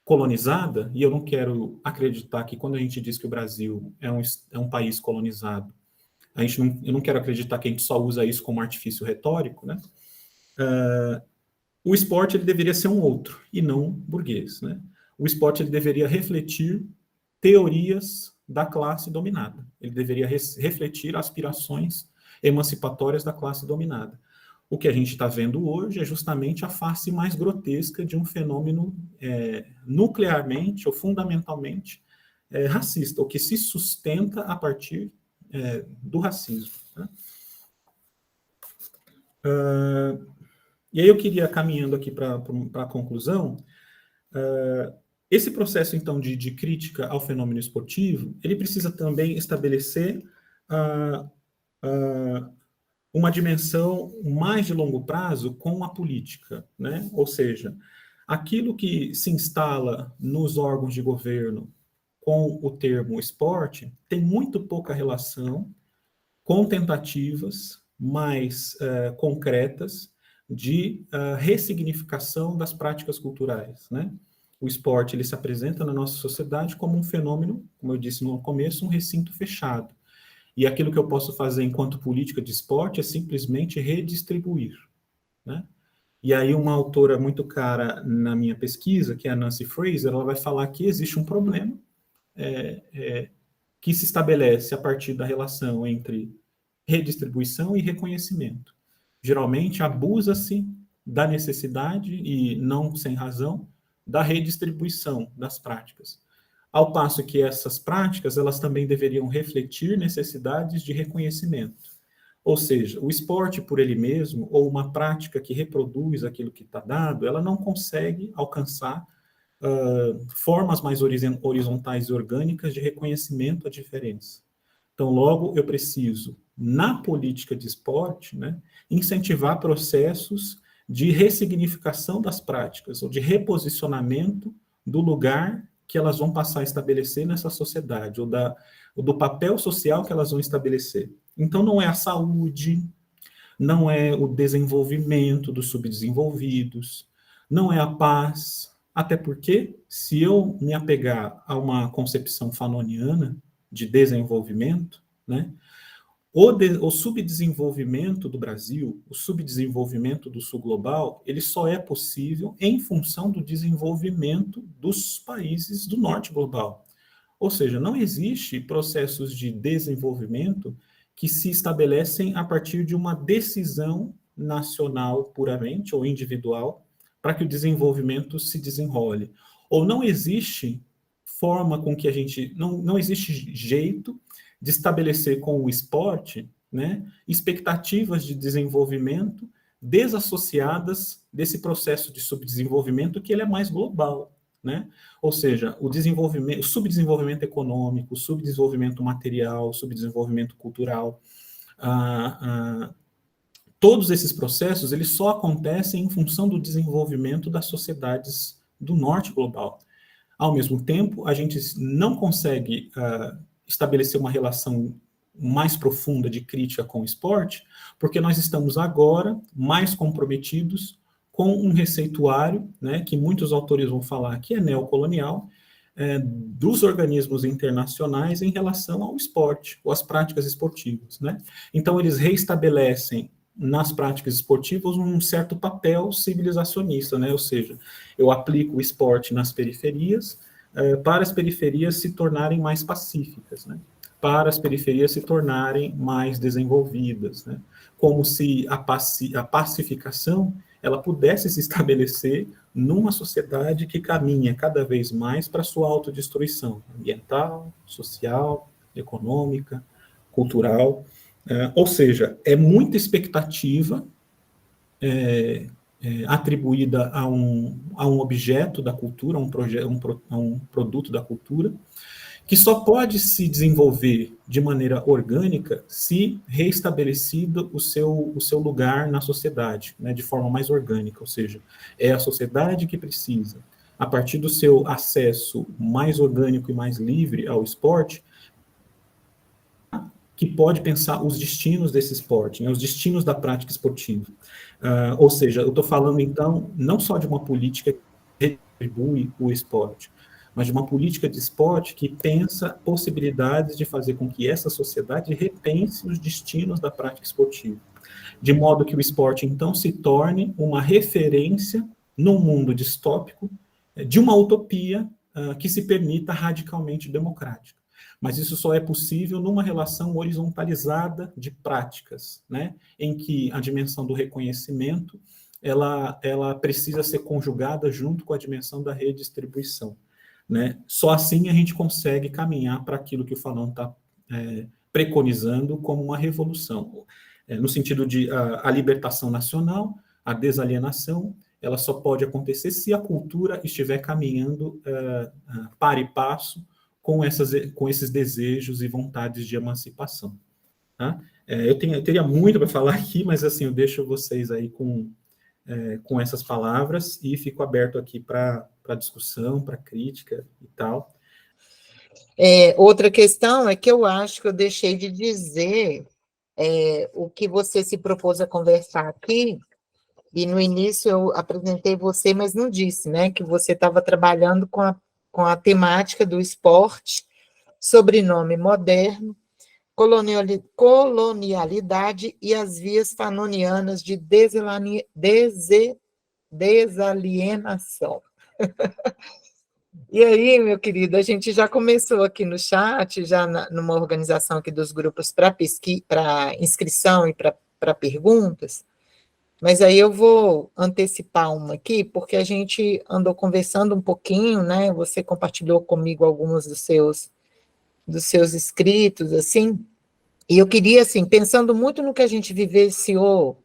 colonizada, e eu não quero acreditar que quando a gente diz que o Brasil é um país colonizado, eu não quero acreditar que a gente só usa isso como artifício retórico, né? O esporte ele deveria ser um outro, e não burguês, né? O esporte ele deveria refletir teorias da classe dominada. Ele deveria refletir aspirações emancipatórias da classe dominada. O que a gente está vendo hoje é justamente a face mais grotesca de um fenômeno nuclearmente ou fundamentalmente racista, o que se sustenta a partir do racismo, né? E aí eu queria, caminhando aqui para a conclusão, esse processo, então, de crítica ao fenômeno esportivo, ele precisa também estabelecer uma dimensão mais de longo prazo com a política, né? Ou seja, aquilo que se instala nos órgãos de governo com o termo esporte tem muito pouca relação com tentativas mais concretas de ressignificação das práticas culturais, né? O esporte, ele se apresenta na nossa sociedade como um fenômeno, como eu disse no começo, um recinto fechado. E aquilo que eu posso fazer enquanto política de esporte é simplesmente redistribuir, né? E aí uma autora muito cara na minha pesquisa, que é a Nancy Fraser, ela vai falar que existe um problema que se estabelece a partir da relação entre redistribuição e reconhecimento. Geralmente abusa-se da necessidade, e não sem razão, da redistribuição das práticas. Ao passo que essas práticas, elas também deveriam refletir necessidades de reconhecimento. Ou seja, o esporte por ele mesmo, ou uma prática que reproduz aquilo que está dado, ela não consegue alcançar formas mais horizontais e orgânicas de reconhecimento à diferença. Então, logo, eu preciso, na política de esporte, né, incentivar processos de ressignificação das práticas, ou de reposicionamento do lugar que elas vão passar a estabelecer nessa sociedade, ou do papel social que elas vão estabelecer. Então, não é a saúde, não é o desenvolvimento dos subdesenvolvidos, não é a paz, até porque, se eu me apegar a uma concepção fanoniana de desenvolvimento, né, o subdesenvolvimento do Brasil, o subdesenvolvimento do sul global, ele só é possível em função do desenvolvimento dos países do norte global. Ou seja, não existe processos de desenvolvimento que se estabelecem a partir de uma decisão nacional puramente ou individual para que o desenvolvimento se desenrole. Ou não existe forma com que a gente... Não existe jeito de estabelecer com o esporte, né, expectativas de desenvolvimento desassociadas desse processo de subdesenvolvimento que ele é mais global, né? Ou seja, o subdesenvolvimento econômico, o subdesenvolvimento material, o subdesenvolvimento cultural, todos esses processos, eles só acontecem em função do desenvolvimento das sociedades do norte global. Ao mesmo tempo, a gente não consegue estabelecer uma relação mais profunda de crítica com o esporte, porque nós estamos agora mais comprometidos com um receituário, né, que muitos autores vão falar que é neocolonial, dos organismos internacionais em relação ao esporte, ou às práticas esportivas, né? Então, eles reestabelecem nas práticas esportivas um certo papel civilizacionista, né? Ou seja, eu aplico o esporte nas periferias, para as periferias se tornarem mais pacíficas, né? Para as periferias se tornarem mais desenvolvidas, né? Como se a pacificação ela pudesse se estabelecer numa sociedade que caminha cada vez mais para sua autodestruição ambiental, social, econômica, cultural. Ou seja, é muita expectativa atribuída a um objeto da cultura, a um produto da cultura, que só pode se desenvolver de maneira orgânica se reestabelecido o seu lugar na sociedade, né, de forma mais orgânica, ou seja, é a sociedade que precisa, a partir do seu acesso mais orgânico e mais livre ao esporte, que pode pensar os destinos desse esporte, né, os destinos da prática esportiva. Ou seja, eu estou falando, então, não só de uma política que retribui o esporte, mas de uma política de esporte que pensa possibilidades de fazer com que essa sociedade repense os destinos da prática esportiva, de modo que o esporte, então, se torne uma referência num mundo distópico de uma utopia que se permita radicalmente democrática. Mas isso só é possível numa relação horizontalizada de práticas, né, em que a dimensão do reconhecimento ela precisa ser conjugada junto com a dimensão da redistribuição. Né? Só assim a gente consegue caminhar para aquilo que o Fanon está preconizando como uma revolução, no sentido de a libertação nacional, a desalienação, ela só pode acontecer se a cultura estiver caminhando par e passo com esses desejos e vontades de emancipação. Tá? Eu teria muito para falar aqui, mas assim, eu deixo vocês aí com essas palavras e fico aberto aqui para discussão, para crítica e tal.
Outra questão é que eu acho que eu deixei de dizer o que você se propôs a conversar aqui, e no início eu apresentei você, mas não disse, né, que você estava trabalhando com a temática do esporte, sobrenome moderno, colonialidade e as vias fanonianas de desalienação. E aí, meu querido, a gente já começou aqui no chat, já numa organização aqui dos grupos para inscrição e para perguntas, mas aí eu vou antecipar uma aqui, porque a gente andou conversando um pouquinho, né? Você compartilhou comigo alguns dos seus escritos, assim, e eu queria, assim, pensando muito no que a gente vivenciou,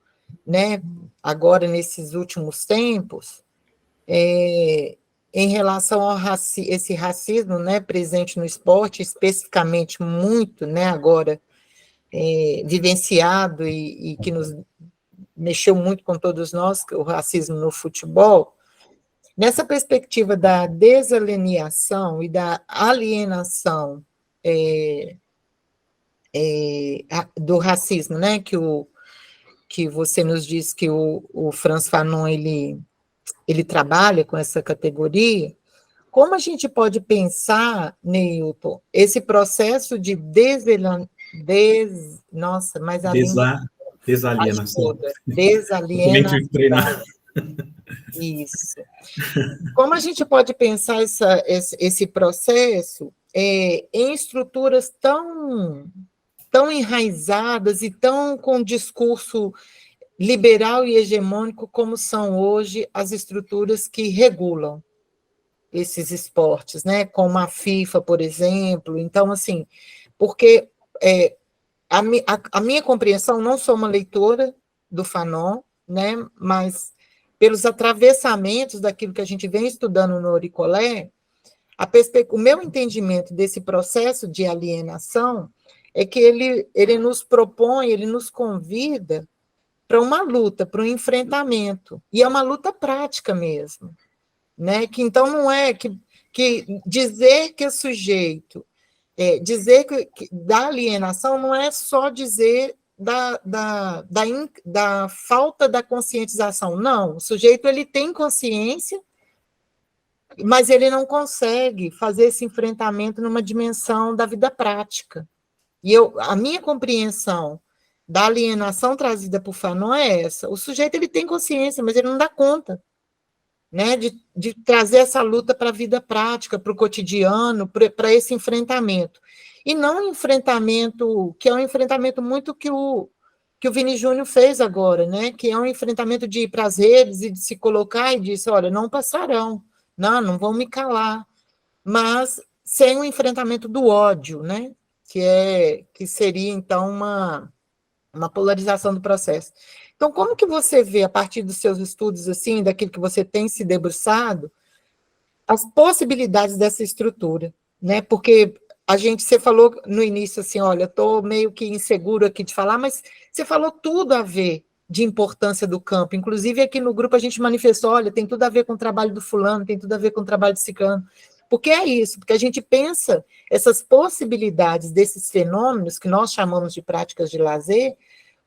né, agora nesses últimos tempos, em relação ao esse racismo, né, presente no esporte, especificamente muito, né, agora vivenciado e que nos mexeu muito com todos nós, o racismo no futebol, nessa perspectiva da desalienação e da alienação do racismo, né, que você nos diz que o Frantz Fanon ele trabalha com essa categoria, como a gente pode pensar, Neilton, esse processo de nossa, mas a língua
Desalienação.
toda,
Eu também tive
desalienação,
que treinar.
isso. Como a gente pode pensar esse processo em estruturas tão enraizadas e tão com discurso liberal e hegemônico como são hoje as estruturas que regulam esses esportes, né? Como a FIFA, por exemplo. Então, assim, porque a minha compreensão, não sou uma leitora do Fanon, né? Mas pelos atravessamentos daquilo que a gente vem estudando no Auricolé, o meu entendimento desse processo de alienação é que ele nos propõe, ele nos convida para uma luta, para um enfrentamento, e é uma luta prática mesmo, né? Que então não é que dizer que é sujeito, dizer que da alienação não é só dizer da falta da conscientização, não, o sujeito ele tem consciência, mas ele não consegue fazer esse enfrentamento numa dimensão da vida prática. E a minha compreensão da alienação trazida por Fanon é essa. O sujeito ele tem consciência, mas ele não dá conta, né, de trazer essa luta para a vida prática, para o cotidiano, para esse enfrentamento. E não um enfrentamento, que é um enfrentamento muito que o Vini Júnior fez agora, né, que é um enfrentamento de ir para as redes e de se colocar e disse, olha, não passarão, não vão me calar, mas sem o enfrentamento do ódio, né, que seria, então, uma polarização do processo. Então, como que você vê, a partir dos seus estudos, assim, daquilo que você tem se debruçado, as possibilidades dessa estrutura, né? Porque você falou no início assim, olha, estou meio que inseguro aqui de falar, mas você falou tudo a ver de importância do campo. Inclusive, aqui no grupo a gente manifestou, olha, tem tudo a ver com o trabalho do fulano, tem tudo a ver com o trabalho do ciclano. Porque é isso, porque a gente pensa essas possibilidades desses fenômenos que nós chamamos de práticas de lazer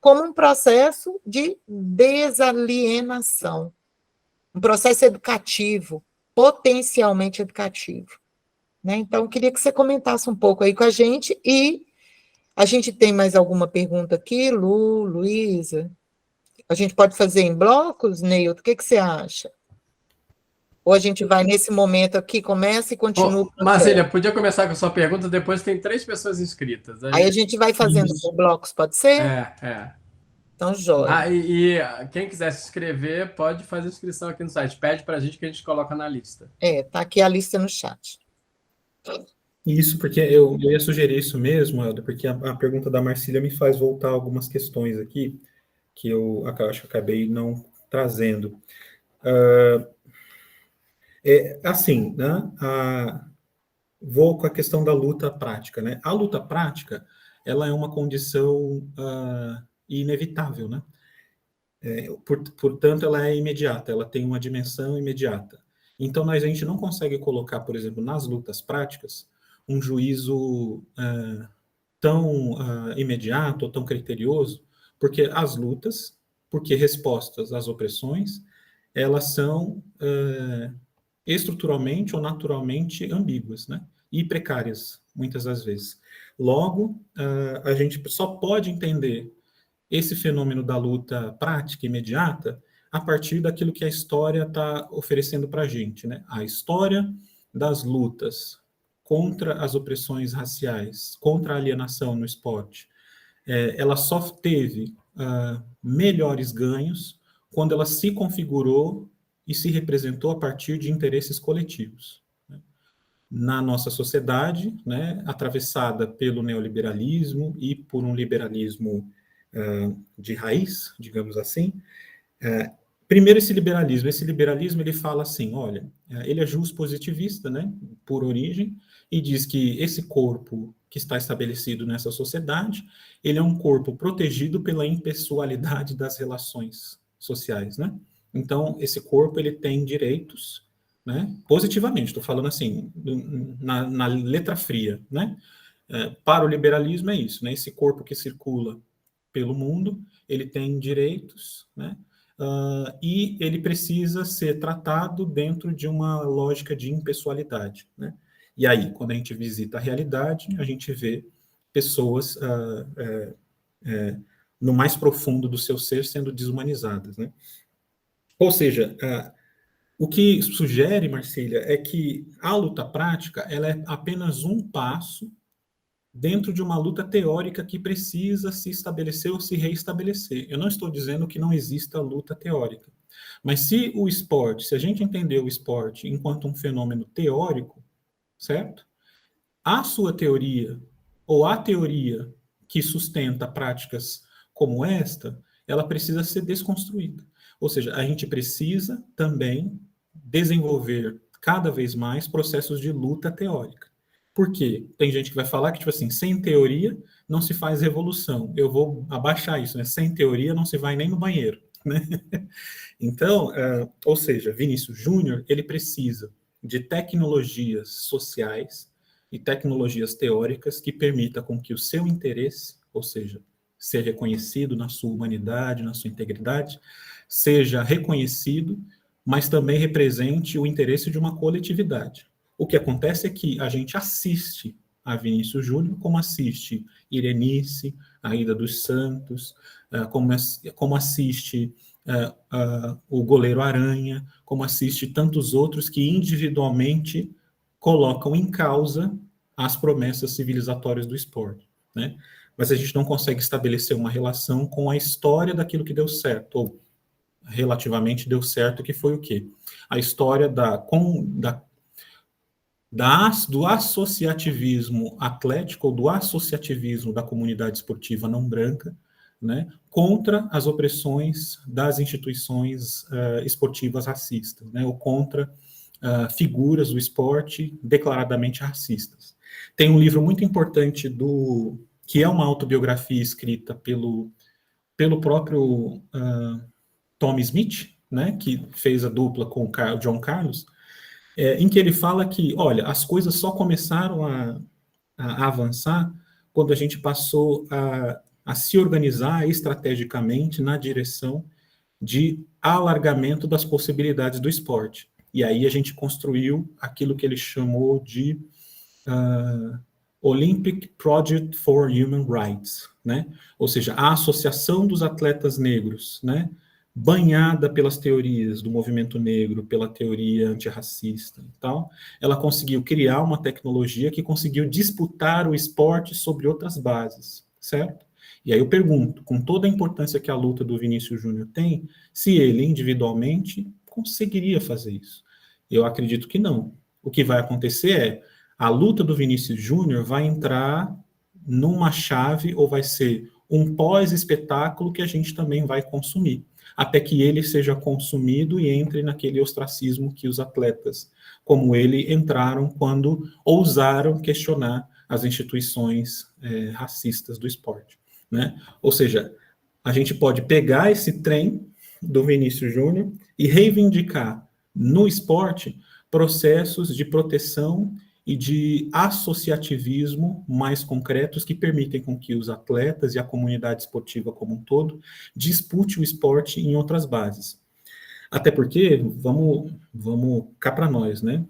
como um processo de desalienação, um processo educativo, potencialmente educativo, né? Então, eu queria que você comentasse um pouco aí com a gente, e a gente tem mais alguma pergunta aqui, Luísa? A gente pode fazer em blocos, Neilton? O que você acha? Ou a gente vai nesse momento aqui, começa e continua.
Marcília, podia começar com a sua pergunta, depois tem 3 pessoas inscritas.
Aí a gente vai fazendo por blocos, pode ser?
É.
Então, jóia.
E quem quiser se inscrever, pode fazer inscrição aqui no site. Pede para a gente que a gente coloca na lista.
Tá aqui a lista no chat.
Isso, porque eu ia sugerir isso mesmo, Helder, porque a pergunta da Marcília me faz voltar algumas questões aqui, que eu acho que acabei não trazendo. Assim, né, vou com a questão da luta prática, né? A luta prática, ela é uma condição inevitável, né? Portanto, ela é imediata, ela tem uma dimensão imediata. Então, a gente não consegue colocar, por exemplo, nas lutas práticas, um juízo tão imediato ou tão criterioso, porque as lutas, porque respostas às opressões, elas são estruturalmente ou naturalmente ambíguas, né? E precárias, muitas das vezes. Logo, a gente só pode entender esse fenômeno da luta prática, imediata, a partir daquilo que a história está oferecendo para a gente, né? A história das lutas contra as opressões raciais, contra a alienação no esporte, ela só teve melhores ganhos quando ela se configurou e se representou a partir de interesses coletivos. Na nossa sociedade, né, atravessada pelo neoliberalismo e por um liberalismo de raiz, digamos assim. Primeiro, esse liberalismo ele fala assim, olha, ele é juspositivista, né, por origem, e diz que esse corpo que está estabelecido nessa sociedade, ele é um corpo protegido pela impessoalidade das relações sociais, né? Então, esse corpo, ele tem direitos, né, positivamente, estou falando assim, na letra fria, né? Para o liberalismo é isso, né? Esse corpo que circula pelo mundo, ele tem direitos, né? E ele precisa ser tratado dentro de uma lógica de impessoalidade, né? E aí, quando a gente visita a realidade, a gente vê pessoas no mais profundo do seu ser sendo desumanizadas, né? Ou seja, o que sugere, Marcília, é que a luta prática ela é apenas um passo dentro de uma luta teórica que precisa se estabelecer ou se reestabelecer. Eu não estou dizendo que não exista luta teórica, mas se a gente entender o esporte enquanto um fenômeno teórico, certo? A sua teoria, ou a teoria que sustenta práticas como esta, ela precisa ser desconstruída. Ou seja, a gente precisa também desenvolver cada vez mais processos de luta teórica. Por quê? Tem gente que vai falar que, tipo assim, sem teoria não se faz revolução. Eu vou abaixar isso, né? Sem teoria não se vai nem no banheiro, né? Então, ou seja, Vinícius Júnior, ele precisa de tecnologias sociais e tecnologias teóricas que permitam com que o seu interesse, ou seja, ser reconhecido na sua humanidade, na sua integridade, seja reconhecido, mas também represente o interesse de uma coletividade. O que acontece é que a gente assiste a Vinícius Júnior, como assiste Irenice, a Ida dos Santos, como assiste o Goleiro Aranha, como assiste tantos outros que individualmente colocam em causa as promessas civilizatórias do esporte, né? Mas a gente não consegue estabelecer uma relação com a história daquilo que deu certo, ou relativamente deu certo, que foi o quê? A história do associativismo atlético, ou do associativismo da comunidade esportiva não branca, né, contra as opressões das instituições esportivas racistas, né, ou contra figuras do esporte declaradamente racistas. Tem um livro muito importante que é uma autobiografia escrita pelo próprio Tom Smith, né, que fez a dupla com o John Carlos, em que ele fala que, olha, as coisas só começaram a avançar quando a gente passou a se organizar estrategicamente na direção de alargamento das possibilidades do esporte. E aí a gente construiu aquilo que ele chamou de Olympic Project for Human Rights, né? Ou seja, a associação dos atletas negros, né, banhada pelas teorias do movimento negro, pela teoria antirracista e tal, ela conseguiu criar uma tecnologia que conseguiu disputar o esporte sobre outras bases, certo? E aí eu pergunto, com toda a importância que a luta do Vinícius Júnior tem, se ele individualmente conseguiria fazer isso. Eu acredito que não. O que vai acontecer é, a luta do Vinícius Júnior vai entrar numa chave, ou vai ser um pós-espetáculo que a gente também vai consumir, até que ele seja consumido e entre naquele ostracismo que os atletas, como ele, entraram quando ousaram questionar as instituições racistas do esporte, né? Ou seja, a gente pode pegar esse trem do Vinícius Júnior e reivindicar no esporte processos de proteção e de associativismo mais concretos que permitem com que os atletas e a comunidade esportiva como um todo dispute o esporte em outras bases. Até porque, vamos cá para nós, né?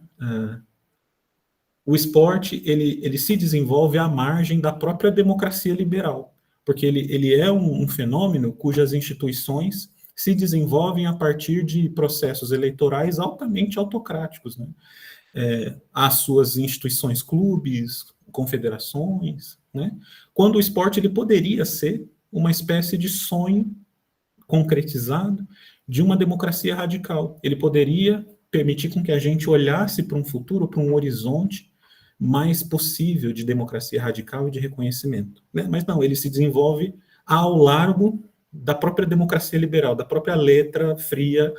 O esporte, ele se desenvolve à margem da própria democracia liberal, porque ele é um fenômeno cujas instituições se desenvolvem a partir de processos eleitorais altamente autocráticos, né? As suas instituições, clubes, confederações, né? Quando o esporte ele poderia ser uma espécie de sonho concretizado de uma democracia radical. Ele poderia permitir com que a gente olhasse para um futuro, para um horizonte mais possível de democracia radical e de reconhecimento, né? Mas não, ele se desenvolve ao largo da própria democracia liberal, da própria letra fria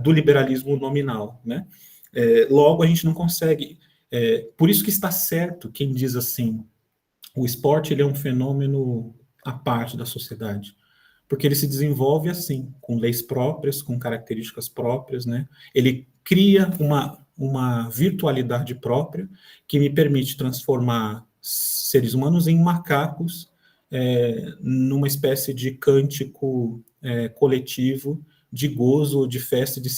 do liberalismo nominal, né? Logo, a gente não consegue... por isso que está certo quem diz assim, o esporte ele é um fenômeno à parte da sociedade, porque ele se desenvolve assim, com leis próprias, com características próprias, né? Ele cria uma virtualidade própria que me permite transformar seres humanos em macacos numa espécie de cântico coletivo de gozo, de festa, de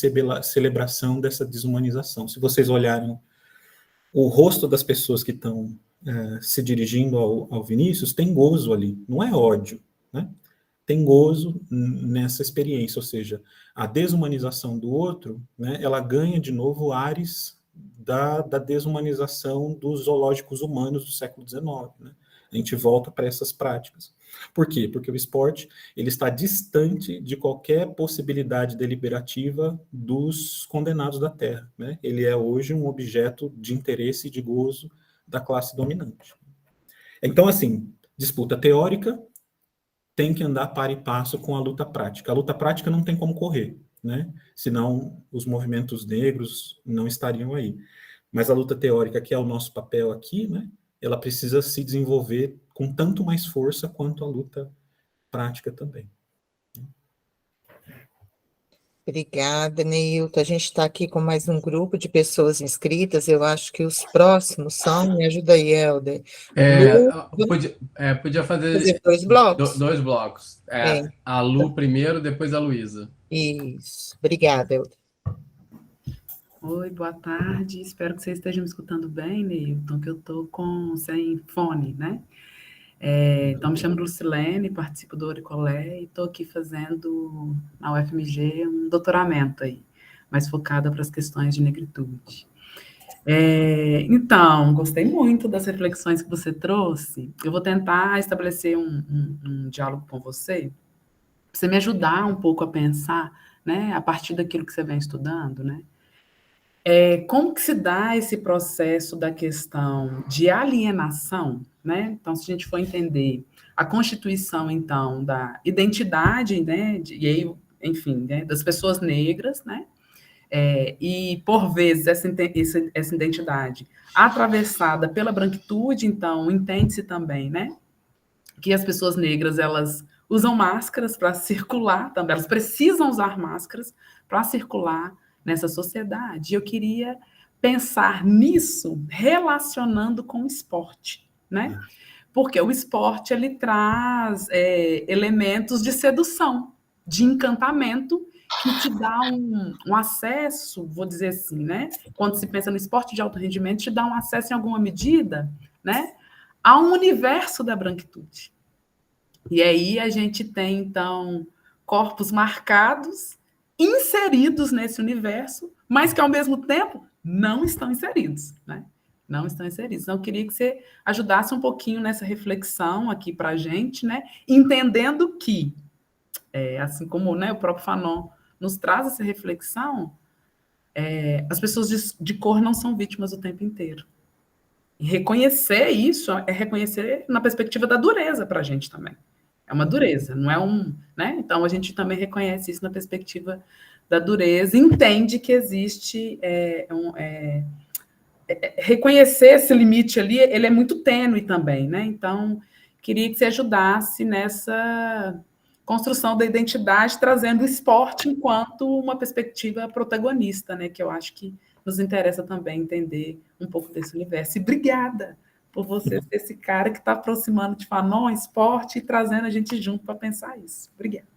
celebração dessa desumanização. Se vocês olharem o rosto das pessoas que estão se dirigindo ao Vinícius, tem gozo ali, não é ódio, né? Tem gozo nessa experiência, ou seja, a desumanização do outro, né, ela ganha de novo ares da desumanização dos zoológicos humanos do século XIX, né? A gente volta para essas práticas. Por quê? Porque o esporte ele está distante de qualquer possibilidade deliberativa dos condenados da terra, né? Ele é hoje um objeto de interesse e de gozo da classe dominante. Então, assim, disputa teórica tem que andar par e passo com a luta prática. A luta prática não tem como correr, né? Senão os movimentos negros não estariam aí. Mas a luta teórica, que é o nosso papel aqui, né? Ela precisa se desenvolver com tanto mais força quanto a luta prática também.
Obrigada, Neilton. A gente está aqui com mais um grupo de pessoas inscritas. Eu acho que os próximos são, me ajuda aí, Helder.
Podia
Fazer 2 blocos?
2 blocos. A Lu primeiro, depois a Luísa.
Isso. Obrigada, Helder.
Oi, boa tarde. Espero que vocês estejam me escutando bem, Neilton, que eu estou sem fone, né? Então, me chamo Lucilene, participo do Oricolé e estou aqui fazendo na UFMG um doutoramento aí, mais focada para as questões de negritude. Então, gostei muito das reflexões que você trouxe. Eu vou tentar estabelecer um diálogo com você, para você me ajudar um pouco a pensar, né, a partir daquilo que você vem estudando, né? Como que se dá esse processo da questão de alienação, né? Então, se a gente for entender a constituição, então, da identidade, né, e aí, enfim, né, das pessoas negras, né? E, por vezes, essa identidade atravessada pela branquitude, então, entende-se também, né, que as pessoas negras, elas usam máscaras para circular também, elas precisam usar máscaras para circular nessa sociedade. Eu queria pensar nisso relacionando com o esporte, né? Porque o esporte, ele traz elementos de sedução, de encantamento, que te dá um acesso, vou dizer assim, né? Quando se pensa no esporte de alto rendimento, te dá um acesso em alguma medida, né? A um universo da branquitude. E aí a gente tem, então, corpos marcados, inseridos nesse universo, mas que, ao mesmo tempo, não estão inseridos, né? Não estão inseridos. Então, eu queria que você ajudasse um pouquinho nessa reflexão aqui para a gente, né? Entendendo que, assim como, né, o próprio Fanon nos traz essa reflexão, as pessoas de cor não são vítimas o tempo inteiro. E reconhecer isso é reconhecer na perspectiva da dureza para a gente também. É uma dureza, não é né? Então, a gente também reconhece isso na perspectiva da dureza, entende que existe reconhecer esse limite ali, ele é muito tênue também, né? Então, queria que você ajudasse nessa construção da identidade, trazendo o esporte enquanto uma perspectiva protagonista, né? Que eu acho que nos interessa também entender um pouco desse universo. E obrigada por você ser esse cara que está aproximando de Fanon, esporte, e trazendo a gente junto para pensar isso. Obrigada.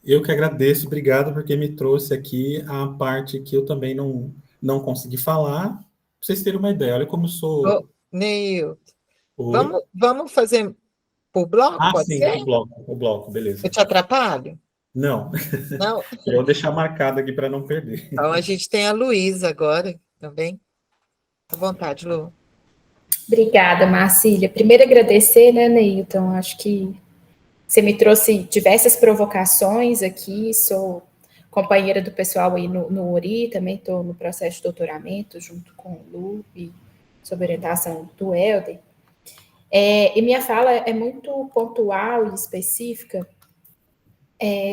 Eu que agradeço, obrigado, porque me trouxe aqui a parte que eu também não consegui falar. Para vocês terem uma ideia, olha como eu sou...
Ô, Neil,
Oi?
vamos fazer por bloco, pode
Sim,
ser?
o bloco, beleza.
Eu te atrapalho?
Não,
Não?
eu vou deixar marcado aqui para não perder.
Então, a gente tem a Luísa agora também. À vontade, Lu.
Obrigada, Marcília. Primeiro agradecer, né, Neilton? Acho que você me trouxe diversas provocações aqui, sou companheira do pessoal aí no URI, também estou no processo de doutoramento junto com o Lu e sob orientação do Helder. E minha fala é muito pontual e específica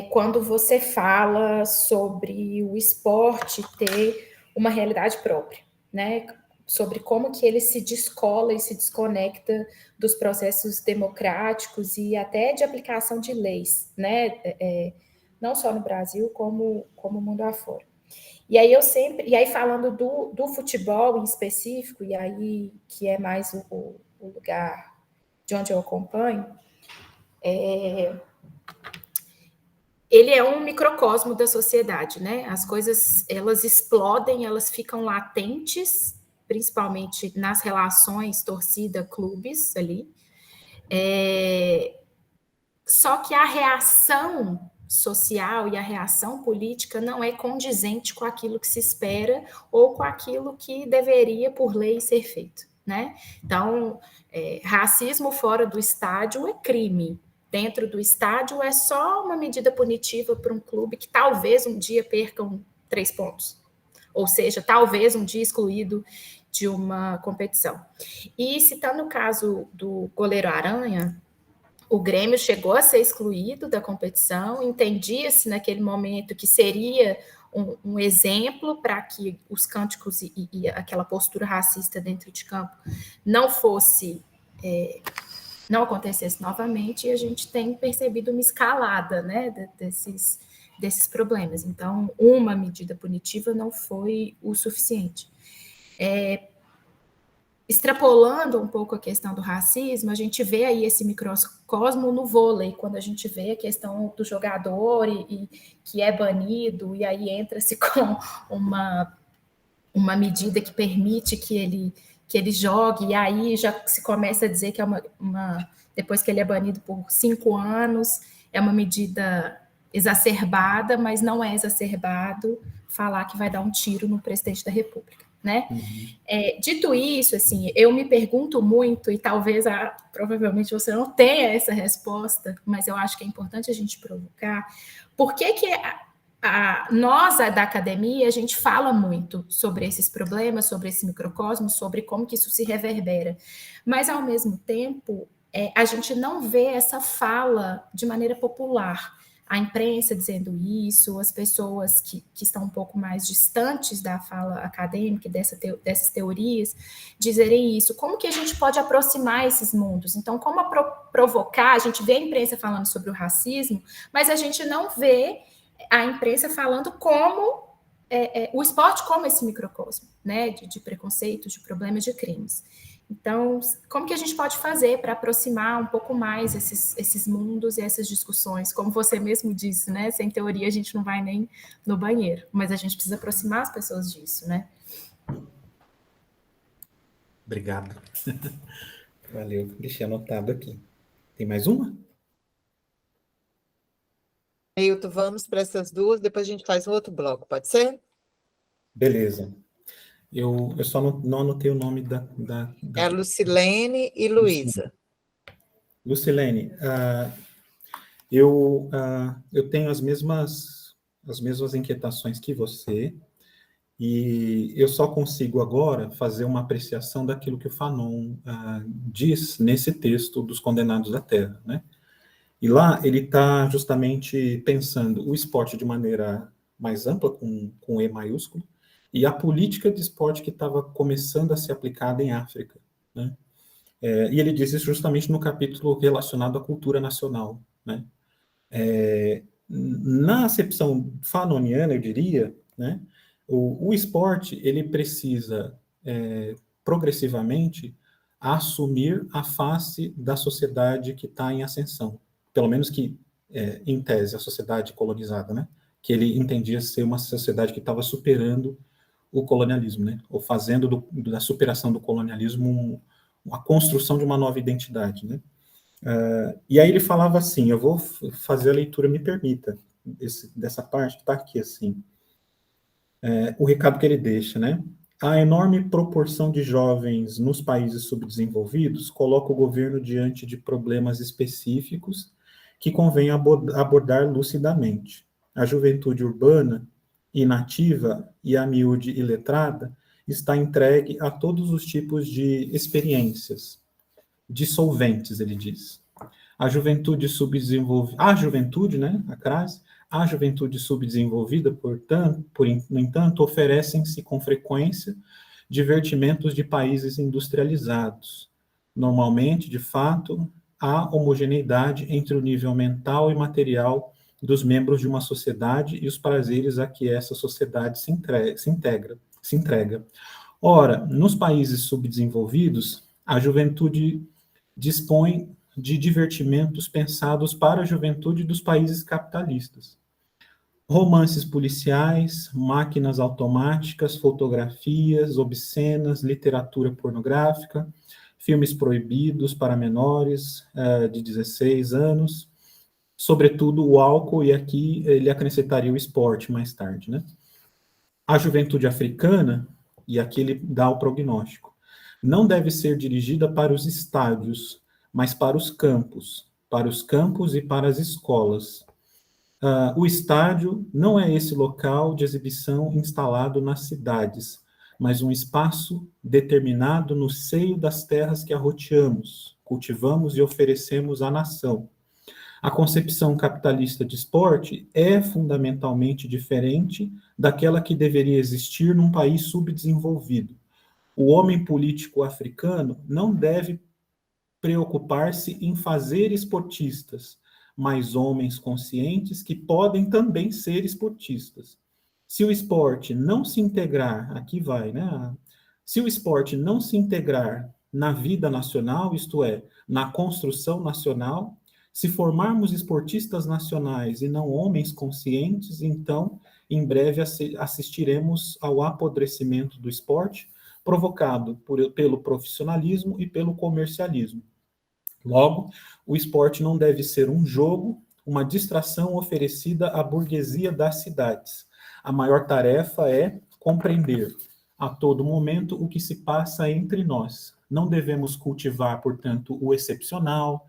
quando você fala sobre o esporte ter uma realidade própria, né? Sobre como que ele se descola e se desconecta dos processos democráticos e até de aplicação de leis, né? Não só no Brasil, como mundo afora. E aí falando do futebol em específico, e aí que é mais o lugar de onde eu acompanho, ele é um microcosmo da sociedade, né? As coisas, elas explodem, elas ficam latentes, principalmente nas relações torcida-clubes ali. Só que a reação social e a reação política não é condizente com aquilo que se espera ou com aquilo que deveria, por lei, ser feito, né? Então, racismo fora do estádio é crime. Dentro do estádio é só uma medida punitiva para um clube que talvez um dia percam 3 pontos. Ou seja, talvez um dia excluído de uma competição. E citando o caso do goleiro Aranha, o Grêmio chegou a ser excluído da competição, entendia-se naquele momento que seria um exemplo para que os cânticos e aquela postura racista dentro de campo não acontecesse novamente, e a gente tem percebido uma escalada, né, desses problemas. Então, uma medida punitiva não foi o suficiente. Extrapolando um pouco a questão do racismo, a gente vê aí esse microcosmo no vôlei, quando a gente vê a questão do jogador e que é banido, e aí entra-se com uma medida que permite que ele jogue, e aí já se começa a dizer que é depois que ele é banido por 5 anos, é uma medida exacerbada, mas não é exacerbado falar que vai dar um tiro no presidente da República, né? Uhum. Dito isso, assim, eu me pergunto muito, e talvez provavelmente você não tenha essa resposta, mas eu acho que é importante a gente provocar, por que nós, da academia, a gente fala muito sobre esses problemas, sobre esse microcosmo, sobre como que isso se reverbera, mas, ao mesmo tempo, a gente não vê essa fala de maneira popular. A imprensa dizendo isso, as pessoas que estão um pouco mais distantes da fala acadêmica, dessas teorias, dizerem isso. Como que a gente pode aproximar esses mundos? Então, como provocar? A gente vê a imprensa falando sobre o racismo, mas a gente não vê a imprensa falando como o esporte como esse microcosmo, né, de preconceitos, de problemas, de crimes. Então, como que a gente pode fazer para aproximar um pouco mais esses mundos e essas discussões? Como você mesmo disse, né? Sem teoria a gente não vai nem no banheiro, mas a gente precisa aproximar as pessoas disso, né?
Obrigado. Valeu, deixei anotado aqui. Tem mais uma?
Neilton, vamos para essas duas, depois a gente faz um outro bloco, pode ser?
Beleza. Eu só não anotei o nome da...
É a Lucilene e Luísa.
Lucilene, eu tenho as mesmas inquietações que você, e eu só consigo agora fazer uma apreciação daquilo que o Fanon diz nesse texto dos Condenados da Terra, né? E lá ele está justamente pensando o esporte de maneira mais ampla, com E maiúsculo, e a política de esporte que estava começando a ser aplicada em África, né? E ele diz isso justamente no capítulo relacionado à cultura nacional, né? Na acepção fanoniana, eu diria, né, O esporte, ele precisa, progressivamente, assumir a face da sociedade que está em ascensão. Pelo menos que, em tese, a sociedade colonizada, né? Que ele entendia ser uma sociedade que estava superando o colonialismo, né? Ou fazendo da superação do colonialismo a construção de uma nova identidade, né? E aí ele falava assim, eu vou fazer a leitura, me permita, dessa parte que está aqui, assim, o recado que ele deixa, né? A enorme proporção de jovens nos países subdesenvolvidos coloca o governo diante de problemas específicos que convém abordar lucidamente. A juventude urbana, inativa e a miúde iletrada está entregue a todos os tipos de experiências, dissolventes, ele diz. A juventude subdesenvolvida, portanto, no entanto, oferecem-se com frequência divertimentos de países industrializados. Normalmente, de fato, há homogeneidade entre o nível mental e material dos membros de uma sociedade e os prazeres a que essa sociedade se entrega. Ora, nos países subdesenvolvidos, a juventude dispõe de divertimentos pensados para a juventude dos países capitalistas. Romances policiais, máquinas automáticas, fotografias obscenas, literatura pornográfica, filmes proibidos para menores de 16 anos, sobretudo o álcool, e aqui ele acrescentaria o esporte mais tarde, né? A juventude africana, e aqui ele dá o prognóstico, não deve ser dirigida para os estádios, mas para os campos e para as escolas. O estádio não é esse local de exibição instalado nas cidades, mas um espaço determinado no seio das terras que arroteamos, cultivamos e oferecemos à nação. A concepção capitalista de esporte é fundamentalmente diferente daquela que deveria existir num país subdesenvolvido. O homem político africano não deve preocupar-se em fazer esportistas, mas homens conscientes que podem também ser esportistas. Se o esporte não se integrar, aqui vai, né? Se o esporte não se integrar na vida nacional, isto é, na construção nacional, se formarmos esportistas nacionais e não homens conscientes, então, em breve assistiremos ao apodrecimento do esporte, provocado pelo profissionalismo e pelo comercialismo. Logo, o esporte não deve ser um jogo, uma distração oferecida à burguesia das cidades. A maior tarefa é compreender a todo momento o que se passa entre nós. Não devemos cultivar, portanto, o excepcional,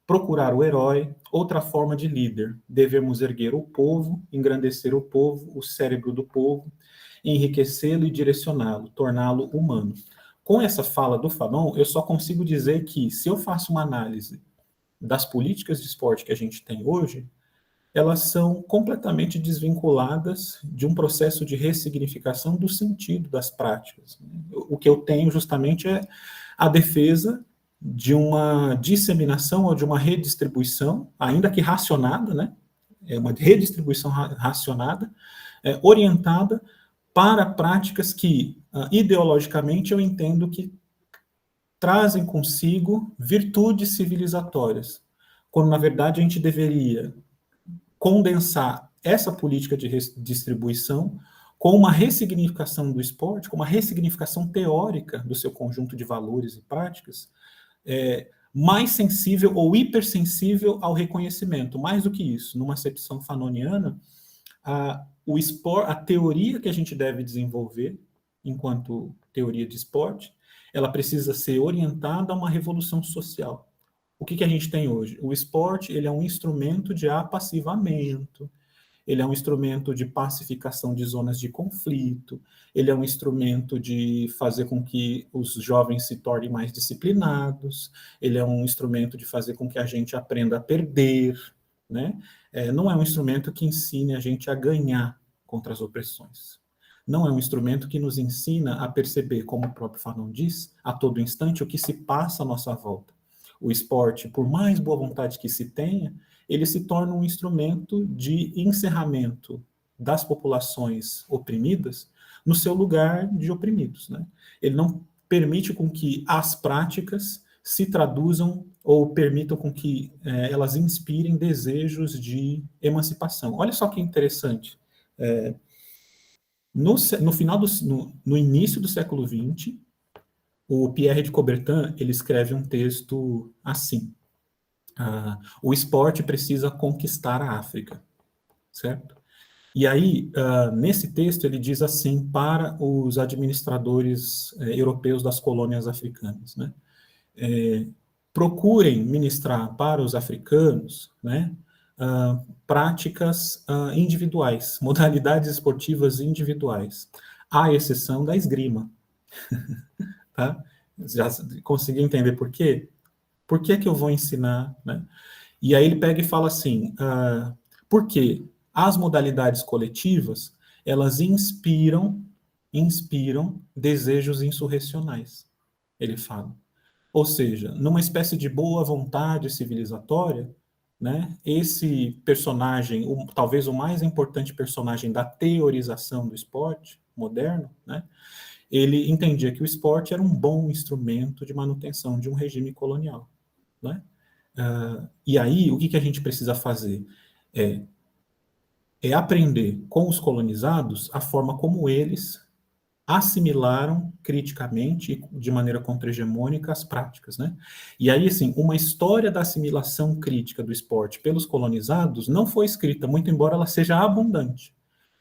procurar o herói, outra forma de líder. Devemos erguer o povo, engrandecer o povo, o cérebro do povo, enriquecê-lo e direcioná-lo, torná-lo humano. Com essa fala do Fanon, eu só consigo dizer que, se eu faço uma análise das políticas de esporte que a gente tem hoje, elas são completamente desvinculadas de um processo de ressignificação do sentido das práticas. O que eu tenho justamente é a defesa de uma disseminação ou de uma redistribuição, ainda que racionada, né? É uma redistribuição racionada, orientada para práticas que, ideologicamente, eu entendo que trazem consigo virtudes civilizatórias, quando, na verdade, a gente deveria condensar essa política de redistribuição com uma ressignificação do esporte, com uma ressignificação teórica do seu conjunto de valores e práticas, mais sensível ou hipersensível ao reconhecimento. Mais do que isso, numa acepção fanoniana, a teoria que a gente deve desenvolver, enquanto teoria de esporte, ela precisa ser orientada a uma revolução social. O que a gente tem hoje? O esporte, ele é um instrumento de apassivamento, ele é um instrumento de pacificação de zonas de conflito, ele é um instrumento de fazer com que os jovens se tornem mais disciplinados, ele é um instrumento de fazer com que a gente aprenda a perder, né? Não é um instrumento que ensine a gente a ganhar contra as opressões. Não é um instrumento que nos ensina a perceber, como o próprio Fanon diz, a todo instante o que se passa à nossa volta. O esporte, por mais boa vontade que se tenha, ele se torna um instrumento de encerramento das populações oprimidas, no seu lugar de oprimidos, né? Ele não permite com que as práticas se traduzam ou permitam com que elas inspirem desejos de emancipação. Olha só que interessante. No início do século XX, o Pierre de Coubertin, ele escreve um texto assim: o esporte precisa conquistar a África, certo? E aí, nesse texto, ele diz assim para os administradores europeus das colônias africanas, né? Procurem ministrar para os africanos, né, práticas individuais, modalidades esportivas individuais, à exceção da esgrima. Tá? Já conseguiu entender por quê? Por que que eu vou ensinar, né? E aí ele pega e fala assim, porque as modalidades coletivas, elas inspiram desejos insurrecionais, ele fala. Ou seja, numa espécie de boa vontade civilizatória, né, esse personagem, talvez o mais importante personagem da teorização do esporte moderno, né, ele entendia que o esporte era um bom instrumento de manutenção de um regime colonial, né? E aí, o que a gente precisa fazer? É aprender com os colonizados a forma como eles assimilaram criticamente, de maneira contra-hegemônica, as práticas, né? E aí, assim, uma história da assimilação crítica do esporte pelos colonizados não foi escrita, muito embora ela seja abundante,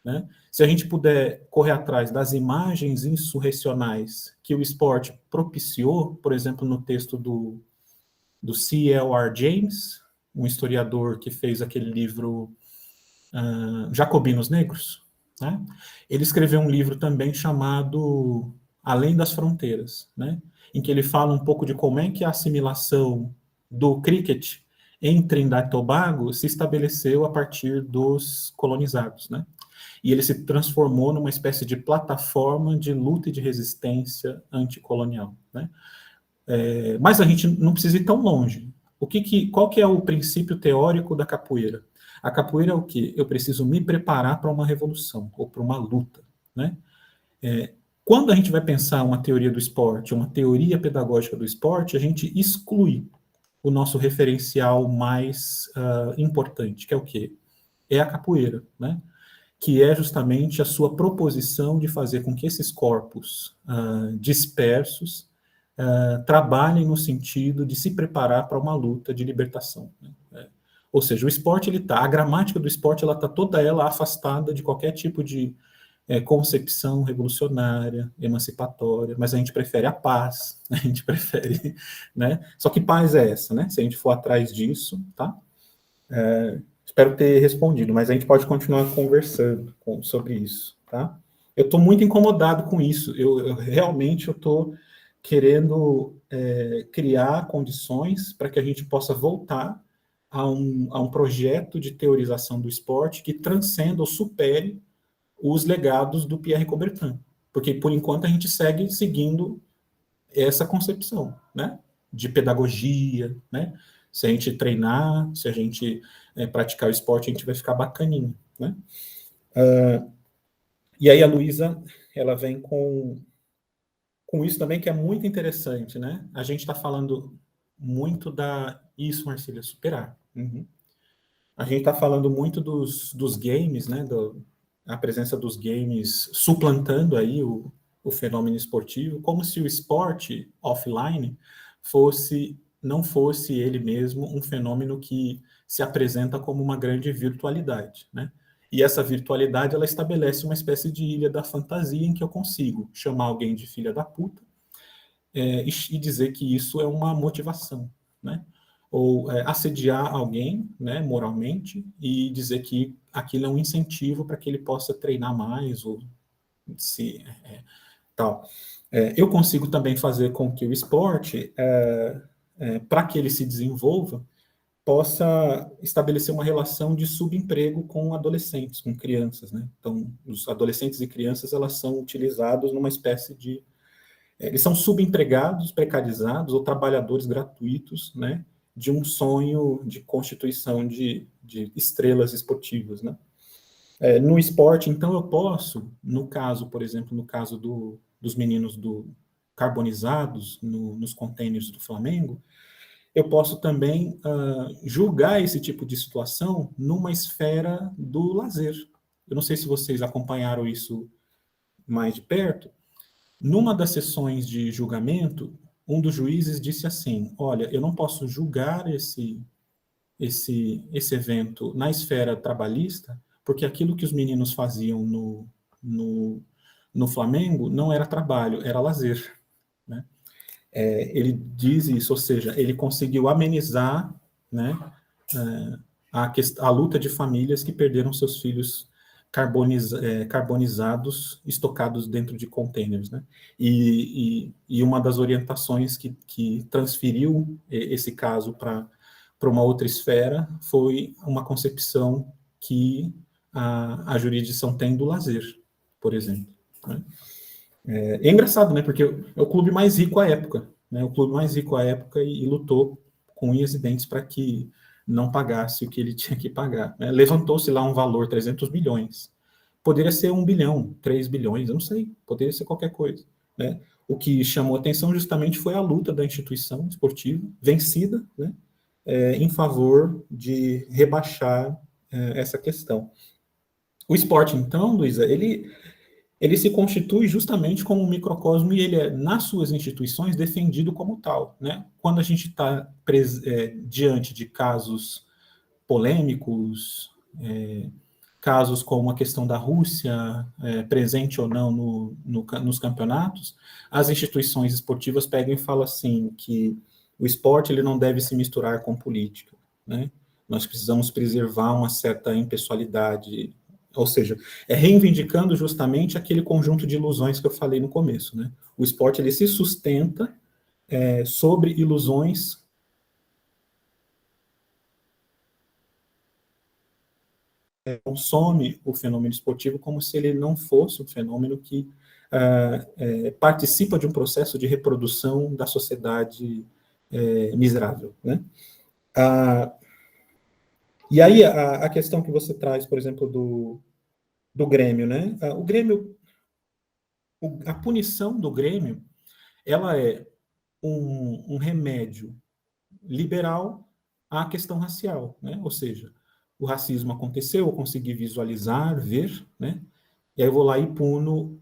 né? Se a gente puder correr atrás das imagens insurrecionais que o esporte propiciou, por exemplo, no texto do C.L.R. James, um historiador que fez aquele livro Jacobinos Negros, né? Ele escreveu um livro também chamado Além das Fronteiras, né? Em que ele fala um pouco de como é que a assimilação do cricket em Trindade e Tobago se estabeleceu a partir dos colonizados, né? E ele se transformou numa espécie de plataforma de luta e de resistência anticolonial, né? Mas a gente não precisa ir tão longe. Qual que é o princípio teórico da capoeira? A capoeira é o quê? Eu preciso me preparar para uma revolução, ou para uma luta, né? Quando a gente vai pensar uma teoria do esporte, uma teoria pedagógica do esporte, a gente exclui o nosso referencial mais importante, que é o quê? É a capoeira, né? Que é justamente a sua proposição de fazer com que esses corpos dispersos trabalhem no sentido de se preparar para uma luta de libertação, né? Ou seja, o esporte, a gramática do esporte, ela está toda ela afastada de qualquer tipo de concepção revolucionária, emancipatória, mas a gente prefere a paz, a gente prefere, né? Só que paz é essa, né? Se a gente for atrás disso, tá? Espero ter respondido, mas a gente pode continuar conversando sobre isso, tá? Eu estou muito incomodado com isso, eu realmente estou querendo criar condições para que a gente possa voltar a um projeto de teorização do esporte que transcenda ou supere os legados do Pierre Coubertin, porque por enquanto a gente segue seguindo essa concepção, né, de pedagogia, né? Se a gente treinar, se a gente praticar o esporte, a gente vai ficar bacaninho, né? E aí a Luísa, ela vem com isso também, que é muito interessante, né? A gente está falando muito isso, Marcília, superar. Uhum. A gente está falando muito dos games, né? A presença dos games suplantando aí o fenômeno esportivo, como se o esporte offline não fosse ele mesmo um fenômeno que se apresenta como uma grande virtualidade, né? E essa virtualidade, ela estabelece uma espécie de ilha da fantasia em que eu consigo chamar alguém de filha da puta e dizer que isso é uma motivação, né? Ou assediar alguém, né, moralmente, e dizer que aquilo é um incentivo para que ele possa treinar mais, ou tal. Eu consigo também fazer com que o esporte, para que ele se desenvolva, possa estabelecer uma relação de subemprego com adolescentes, com crianças, né? Então, os adolescentes e crianças, elas são utilizados numa espécie de... eles são subempregados, precarizados, ou trabalhadores gratuitos, né? De um sonho de constituição de estrelas esportivas, né? No esporte, então, eu posso, no caso, por exemplo, no caso dos meninos carbonizados nos containers do Flamengo, eu posso também julgar esse tipo de situação numa esfera do lazer. Eu não sei se vocês acompanharam isso mais de perto. Numa das sessões de julgamento, um dos juízes disse assim: olha, eu não posso julgar esse evento na esfera trabalhista, porque aquilo que os meninos faziam no Flamengo não era trabalho, era lazer, né? Ele diz isso, ou seja, ele conseguiu amenizar, né, a luta de famílias que perderam seus filhos carbonizados, estocados dentro de containers, né? E uma das orientações que transferiu esse caso para uma outra esfera foi uma concepção que a jurisdição tem do lazer, por exemplo, né? É engraçado, né? Porque é o clube mais rico à época, né? O clube mais rico à época e lutou com unhas e dentes para que não pagasse o que ele tinha que pagar, né? Levantou-se lá um valor, 300 milhões. Poderia ser 1 bilhão, 3 bilhões, eu não sei. Poderia ser qualquer coisa, né? O que chamou atenção justamente foi a luta da instituição esportiva, vencida, né? Em favor de rebaixar essa questão. O esporte, então, Luísa, ele se constitui justamente como um microcosmo e ele é, nas suas instituições, defendido como tal, né? Quando a gente está diante de casos polêmicos, casos como a questão da Rússia, presente ou não nos campeonatos, as instituições esportivas pegam e falam assim, que o esporte ele não deve se misturar com política, né? Nós precisamos preservar uma certa impessoalidade, ou seja, reivindicando justamente aquele conjunto de ilusões que eu falei no começo, né? O esporte ele se sustenta sobre ilusões consome o fenômeno esportivo como se ele não fosse um fenômeno que participa de um processo de reprodução da sociedade miserável, né? E aí a questão que você traz, por exemplo, do Grêmio, né? O Grêmio, a punição do Grêmio, ela é um remédio liberal à questão racial, né? Ou seja, o racismo aconteceu, eu consegui visualizar, ver, né? E aí eu vou lá e puno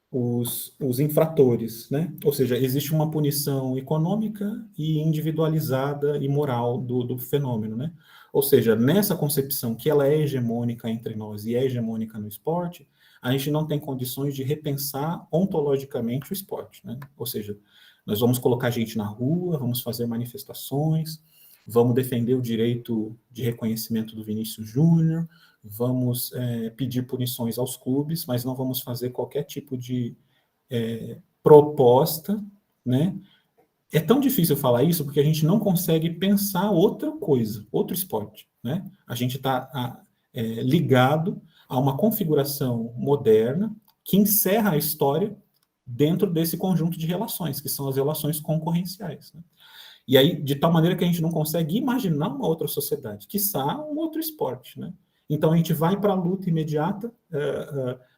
os infratores, né? Ou seja, existe uma punição econômica e individualizada e moral do fenômeno, né? Ou seja, nessa concepção que ela é hegemônica entre nós e é hegemônica no esporte, a gente não tem condições de repensar ontologicamente o esporte, né? Ou seja, nós vamos colocar gente na rua, vamos fazer manifestações, vamos defender o direito de reconhecimento do Vinícius Júnior, vamos pedir punições aos clubes, mas não vamos fazer qualquer tipo de proposta, né? É tão difícil falar isso porque a gente não consegue pensar outra coisa, outro esporte, né? A gente está ligado a uma configuração moderna que encerra a história dentro desse conjunto de relações, que são as relações concorrenciais, né? E aí, de tal maneira que a gente não consegue imaginar uma outra sociedade, quiçá um outro esporte, né? Então, a gente vai para a luta imediata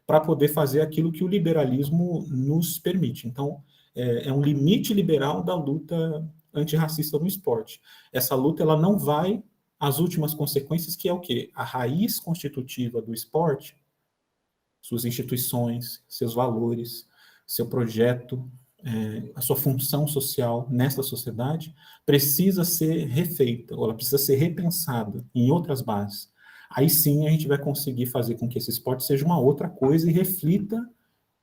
para poder fazer aquilo que o liberalismo nos permite. Então, é um limite liberal da luta antirracista no esporte. Essa luta ela não vai às últimas consequências, que é o quê? A raiz constitutiva do esporte, suas instituições, seus valores, seu projeto, a sua função social nessa sociedade, precisa ser refeita, ou ela precisa ser repensada em outras bases. Aí sim a gente vai conseguir fazer com que esse esporte seja uma outra coisa e reflita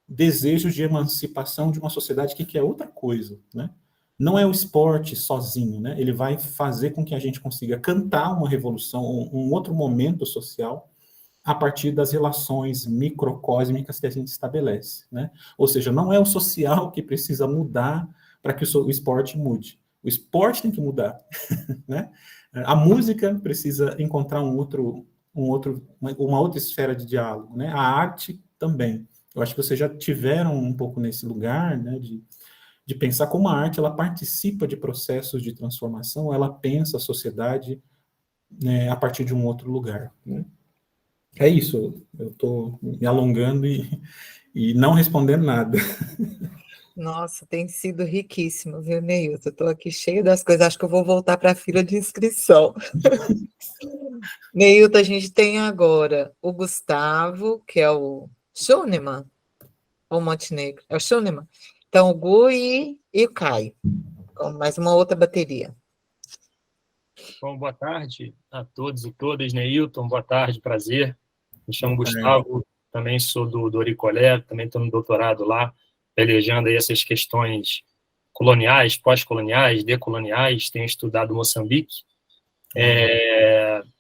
desejos de emancipação de uma sociedade que quer outra coisa, né? Não é o esporte sozinho, né? Ele vai fazer com que a gente consiga cantar uma revolução, um outro momento social, a partir das relações microcósmicas que a gente estabelece, né? Ou seja, não é o social que precisa mudar para que o esporte mude. O esporte tem que mudar, né? A música precisa encontrar uma outra esfera de diálogo, né? A arte também. Eu acho que vocês já tiveram um pouco nesse lugar, né, de pensar como a arte ela participa de processos de transformação, ela pensa a sociedade né, a partir de um outro lugar, né? É isso, eu estou me alongando e não respondendo nada.
Nossa, tem sido riquíssimo, viu, Neilton? Estou aqui cheia das coisas, acho que eu vou voltar para a fila de inscrição. Neilton, a gente tem agora o Gustavo, que é o Schunemann, ou Montenegro? É o Schunemann. Então, o Gui e o Caio, com mais uma outra bateria.
Bom, boa tarde a todos e todas, Neilton, boa tarde, prazer. Me chamo Gustavo, também sou do Oricolé, também estou no doutorado lá, pelejando aí essas questões coloniais, pós-coloniais, decoloniais, tenho estudado Moçambique,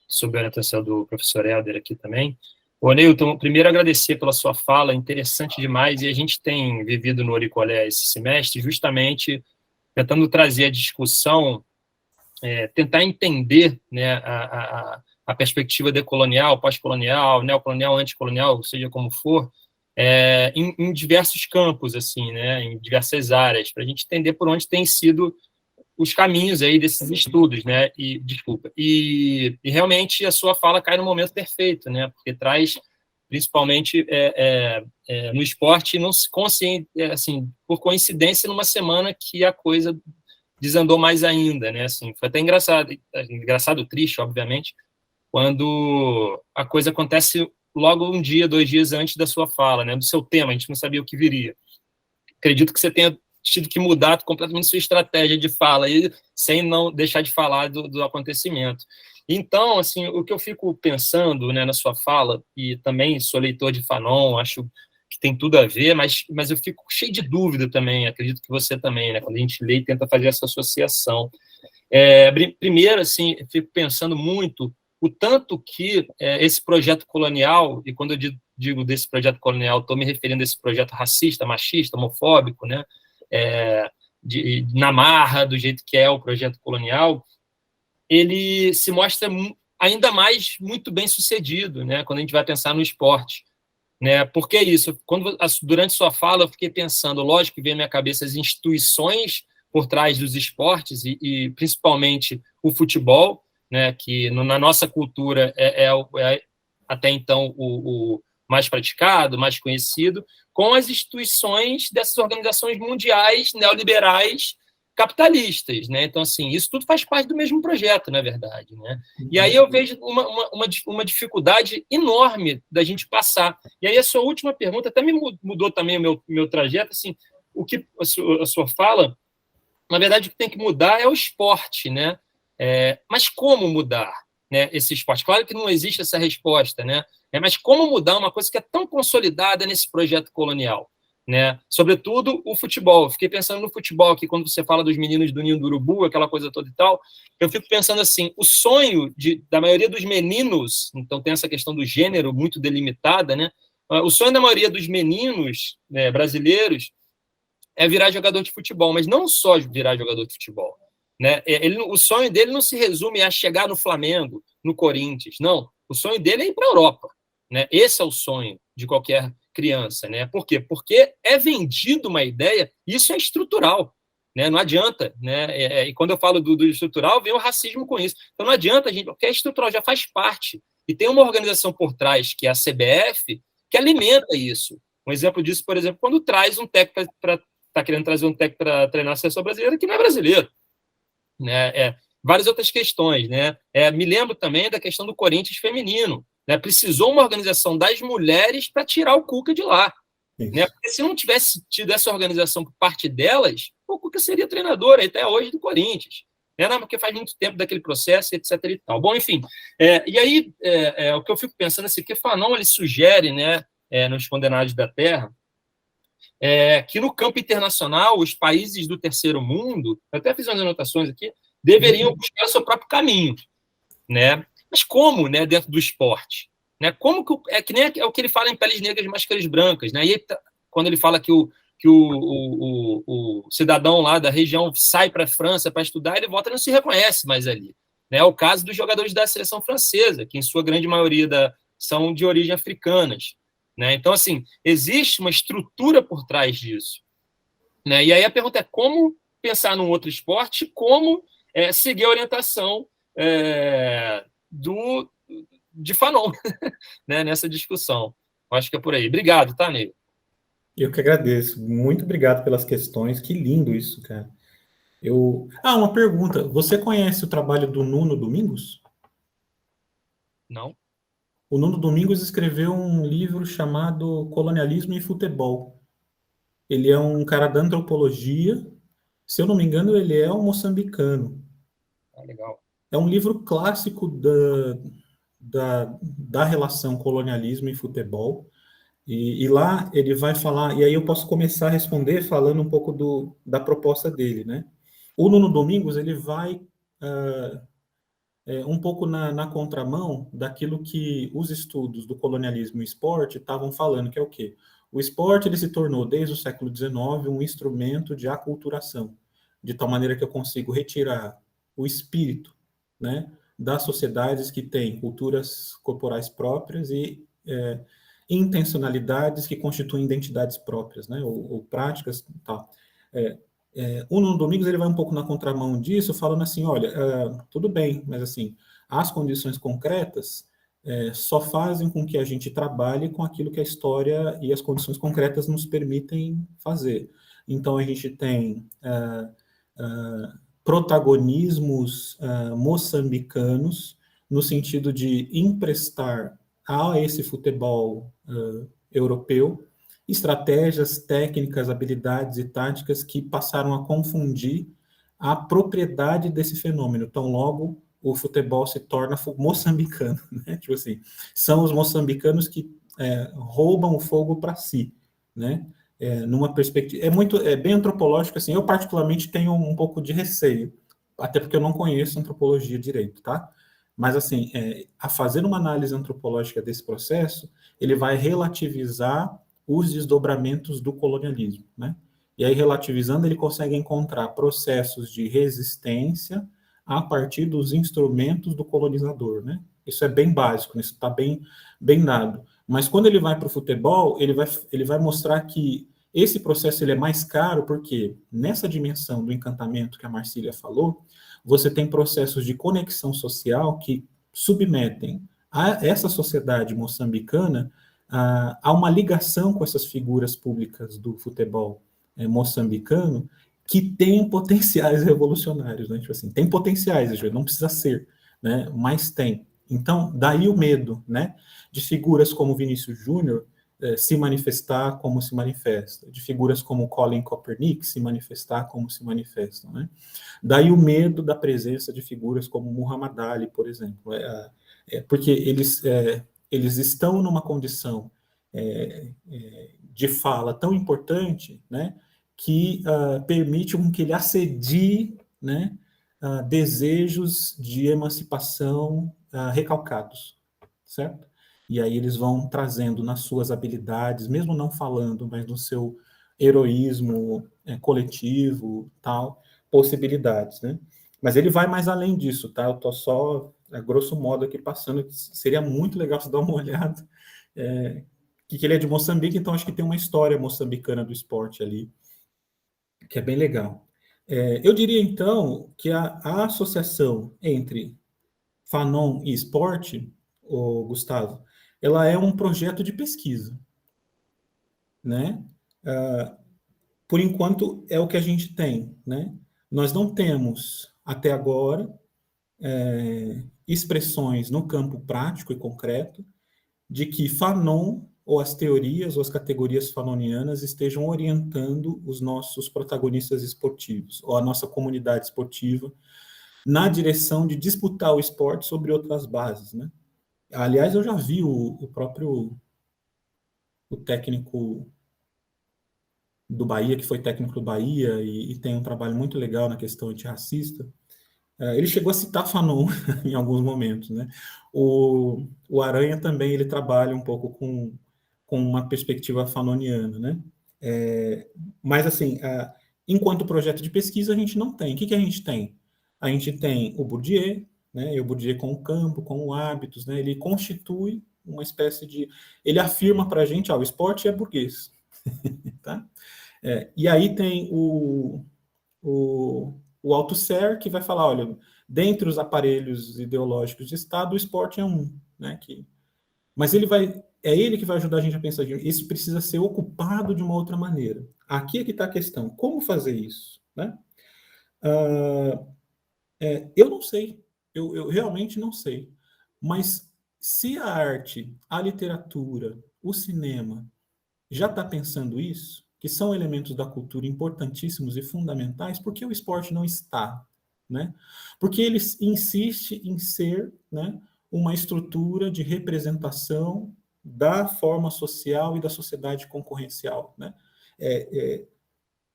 sob a orientação do professor Helder aqui também. Ô, Neilton, primeiro agradecer pela sua fala, interessante demais, e a gente tem vivido no Oricolé esse semestre justamente tentando trazer a discussão, tentar entender, né, a perspectiva decolonial, pós-colonial, neocolonial, anticolonial, seja como for, em diversos campos, assim, né, em diversas áreas, para a gente entender por onde têm sido os caminhos aí desses estudos, né, e realmente a sua fala cai no momento perfeito, né, porque traz, principalmente no esporte, não se assim, por coincidência, numa semana que a coisa desandou mais ainda, né? Assim, foi até engraçado, triste, obviamente, quando a coisa acontece logo um dia, 2 dias antes da sua fala, né? Do seu tema, a gente não sabia o que viria. Acredito que você tenha tido que mudar completamente sua estratégia de fala, e sem não deixar de falar do acontecimento. Então, assim, o que eu fico pensando, né, na sua fala, e também sou leitor de Fanon, acho que tem tudo a ver, mas eu fico cheio de dúvida também, acredito que você também, né, quando a gente lê e tenta fazer essa associação. Primeiro, assim, eu fico pensando muito o tanto que esse projeto colonial, e quando eu digo desse projeto colonial, estou me referindo a esse projeto racista, machista, homofóbico, né, na marra, do jeito que é o projeto colonial, ele se mostra ainda mais muito bem sucedido, né, quando a gente vai pensar no esporte. Né? Por que isso? Durante sua fala, eu fiquei pensando, lógico que veio à minha cabeça as instituições por trás dos esportes, e principalmente o futebol, né, que na nossa cultura é até então o mais praticado, mais conhecido, com as instituições dessas organizações mundiais neoliberais capitalistas, né? Então, assim, isso tudo faz parte do mesmo projeto, na verdade, né? E aí eu vejo uma dificuldade enorme da gente passar. E aí a sua última pergunta até me mudou também o meu trajeto, assim, o que a sua fala, na verdade, o que tem que mudar é o esporte, né? Mas como mudar, né, esse esporte? Claro que não existe essa resposta, né? Mas como mudar uma coisa que é tão consolidada nesse projeto colonial? Né? Sobretudo o futebol. Eu fiquei pensando no futebol aqui, quando você fala dos meninos do Ninho do Urubu, aquela coisa toda e tal, eu fico pensando assim, o sonho da maioria dos meninos, então tem essa questão do gênero muito delimitada, né? O sonho da maioria dos meninos, né, brasileiros é virar jogador de futebol, mas não só virar jogador de futebol, né? O sonho dele não se resume a chegar no Flamengo, no Corinthians, não. O sonho dele é ir para a Europa, né? Esse é o sonho de qualquer criança, né? Por quê? Porque é vendido uma ideia, isso é estrutural, né? Não adianta, né? E quando eu falo do estrutural, vem o racismo com isso. Então não adianta, gente, porque é estrutural, já faz parte. E tem uma organização por trás, que é a CBF, que alimenta isso. Um exemplo disso, por exemplo, quando traz um técnico está querendo trazer um técnico para treinar a seleção brasileira, que não é brasileiro, né? Várias outras questões, né? Me lembro também da questão do Corinthians feminino, né? Precisou uma organização das mulheres para tirar o Cuca de lá, né? Porque se não tivesse tido essa organização por parte delas, o Cuca seria treinador até hoje do Corinthians, né? Não, porque faz muito tempo daquele processo, etc. E tal. Bom, enfim, e aí o que eu fico pensando é assim, que Fanon ele sugere, né, nos Condenados da Terra, que no campo internacional os países do terceiro mundo, eu até fiz umas anotações aqui, deveriam buscar o seu próprio caminho, né? Mas como, né, dentro do esporte? Né? Como que nem é o que ele fala em Peles Negras, Máscaras Brancas, né? E quando ele fala que o cidadão lá da região sai para a França para estudar, ele volta e não se reconhece mais ali. Né? É o caso dos jogadores da seleção francesa, que em sua grande maioria são de origem africanas. Né? Então, assim, existe uma estrutura por trás disso. Né? E aí a pergunta é como pensar num outro esporte, como seguir a orientação de Fanon, né, nessa discussão. Eu acho que é por aí. Obrigado, tá, Ney?
Eu que agradeço. Muito obrigado pelas questões. Que lindo isso, cara. Uma pergunta. Você conhece o trabalho do Nuno Domingos?
Não?
O Nuno Domingos escreveu um livro chamado Colonialismo e Futebol. Ele é um cara da antropologia. Se eu não me engano, ele é um moçambicano.
Legal.
É um livro clássico da relação colonialismo e futebol. E lá ele vai falar, e aí eu posso começar a responder falando um pouco da proposta dele, né? O Nuno Domingos, ele vai um pouco na contramão daquilo que os estudos do colonialismo e esporte estavam falando, que é o quê? O esporte ele se tornou, desde o século XIX, um instrumento de aculturação, de tal maneira que eu consigo retirar o espírito, né, das sociedades que têm culturas corporais próprias e intencionalidades que constituem identidades próprias, né, ou práticas, tal. O Nuno Domingos ele vai um pouco na contramão disso, falando assim, olha, tudo bem, mas assim, as condições concretas só fazem com que a gente trabalhe com aquilo que a história e as condições concretas nos permitem fazer. Então, a gente tem protagonismos moçambicanos, no sentido de emprestar a esse futebol europeu estratégias, técnicas, habilidades e táticas que passaram a confundir a propriedade desse fenômeno. Então, logo, o futebol se torna moçambicano, né? Tipo assim, são os moçambicanos que roubam o fogo para si, né? Numa perspectiva... É bem antropológico, assim, eu particularmente tenho um pouco de receio, até porque eu não conheço antropologia direito, tá? Mas, assim, a fazer uma análise antropológica desse processo, ele vai relativizar os desdobramentos do colonialismo, né? E aí, relativizando, ele consegue encontrar processos de resistência a partir dos instrumentos do colonizador, né? Isso é bem básico, isso está bem dado. Mas quando ele vai para o futebol, ele vai mostrar que esse processo ele é mais caro, porque nessa dimensão do encantamento que a Marcília falou, você tem processos de conexão social que submetem a essa sociedade moçambicana há uma ligação com essas figuras públicas do futebol moçambicano que tem potenciais revolucionários, né? Tipo assim, tem potenciais, não precisa ser, né? Mas tem. Então, daí o medo, né? De figuras como Vinícius Júnior se manifestar como se manifesta, de figuras como Colin Kaepernick se manifestar como se manifestam, né? Daí o medo da presença de figuras como Muhammad Ali, por exemplo, porque eles estão numa condição de fala tão importante, né, que permite com que ele assedie, né, desejos de emancipação recalcados, certo? E aí eles vão trazendo nas suas habilidades, mesmo não falando, mas no seu heroísmo coletivo, tal, possibilidades, né? Mas ele vai mais além disso, tá? Eu tô só, grosso modo, aqui passando, seria muito legal você dar uma olhada, que ele é de Moçambique, então acho que tem uma história moçambicana do esporte ali, que é bem legal. Eu diria, então, que a associação entre Fanon e esporte, Gustavo, ela é um projeto de pesquisa, né? Por enquanto, é o que a gente tem, né? Nós não temos, até agora, expressões no campo prático e concreto de que Fanon, ou as teorias, ou as categorias fanonianas estejam orientando os nossos protagonistas esportivos, ou a nossa comunidade esportiva, na direção de disputar o esporte sobre outras bases, né? Aliás, eu já vi o técnico do Bahia, que foi técnico do Bahia e tem um trabalho muito legal na questão antirracista. Ele chegou a citar Fanon em alguns momentos, né? O Aranha também, ele trabalha um pouco com uma perspectiva fanoniana, né? Mas, assim, enquanto projeto de pesquisa, a gente não tem. O que a gente tem? A gente tem o Bourdieu, né? E o Bourdieu com o campo, com os hábitos, né? Ele constitui uma espécie de... Ele afirma para a gente, o esporte é burguês, tá? E aí tem o Althusser, que vai falar, olha, dentre os aparelhos ideológicos de Estado, o esporte é um, né? Mas é ele que vai ajudar a gente a pensar, isso precisa ser ocupado de uma outra maneira. Aqui é que está a questão, como fazer isso, né? Eu não sei, eu realmente não sei, mas se a arte, a literatura, o cinema já está pensando isso, que são elementos da cultura importantíssimos e fundamentais, por que o esporte não está, né? Porque ele insiste em ser, né, uma estrutura de representação da forma social e da sociedade concorrencial, né?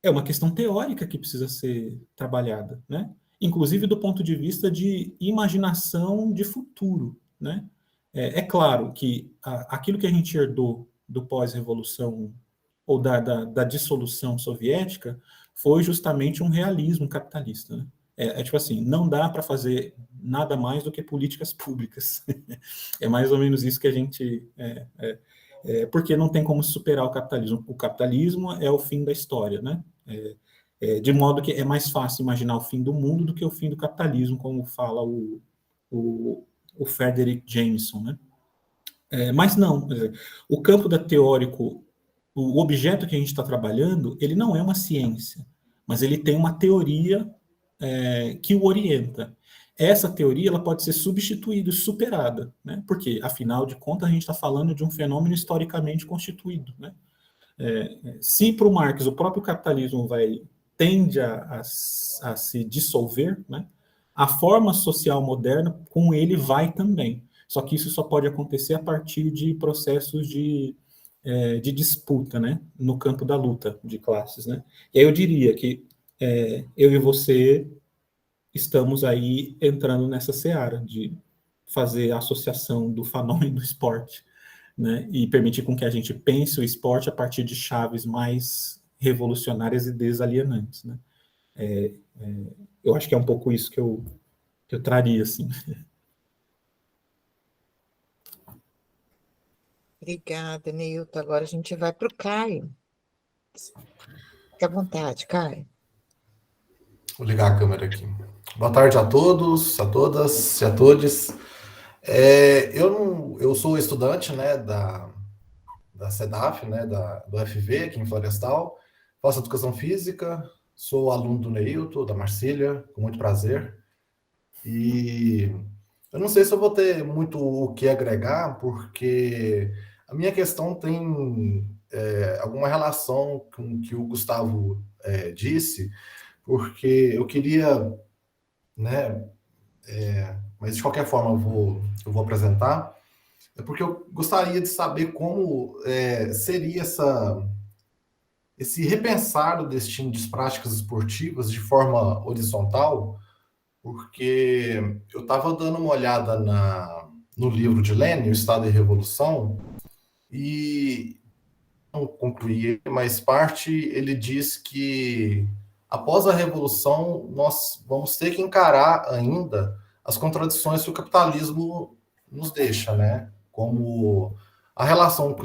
É uma questão teórica que precisa ser trabalhada, né? Inclusive do ponto de vista de imaginação de futuro, né? É claro que aquilo que a gente herdou do pós-revolução ou da dissolução soviética foi justamente um realismo capitalista, né? Tipo assim, não dá para fazer nada mais do que políticas públicas. É mais ou menos isso que a gente... porque não tem como superar o capitalismo. O capitalismo é o fim da história, né? De modo que é mais fácil imaginar o fim do mundo do que o fim do capitalismo, como fala o Frederick Jameson, né? Mas não, o campo da teórico, o objeto que a gente está trabalhando, ele não é uma ciência, mas ele tem uma teoria que o orienta. Essa teoria ela pode ser substituída e superada, né? Porque, afinal de contas, a gente está falando de um fenômeno historicamente constituído, né? Se para o Marx o próprio capitalismo tende a se dissolver, né? A forma social moderna com ele vai também. Só que isso só pode acontecer a partir de processos de disputa, né? No campo da luta de classes, né? E aí eu diria que eu e você estamos aí entrando nessa seara de fazer a associação do fenômeno do esporte, né, e permitir com que a gente pense o esporte a partir de chaves mais revolucionárias e desalienantes, né? Eu acho que é um pouco isso que eu traria, assim.
Obrigada, Nilton. Agora a gente vai para o Caio. Fique à vontade, Caio.
Vou ligar a câmera aqui. Boa tarde a todos, a todas e a todos. Eu sou estudante, né, da CEDAF, né, do UFV, aqui em Florestal. Faço educação física, sou aluno do Neilton, da Marcília, com muito prazer. E eu não sei se eu vou ter muito o que agregar, porque a minha questão tem alguma relação com o que o Gustavo disse, porque eu queria, né, mas de qualquer forma eu vou apresentar, porque eu gostaria de saber como seria esse repensar o destino das práticas esportivas de forma horizontal, porque eu estava dando uma olhada no livro de Lenin, O Estado e a Revolução, e não concluí, mas parte ele diz que após a Revolução nós vamos ter que encarar ainda as contradições que o capitalismo nos deixa, né? Como a relação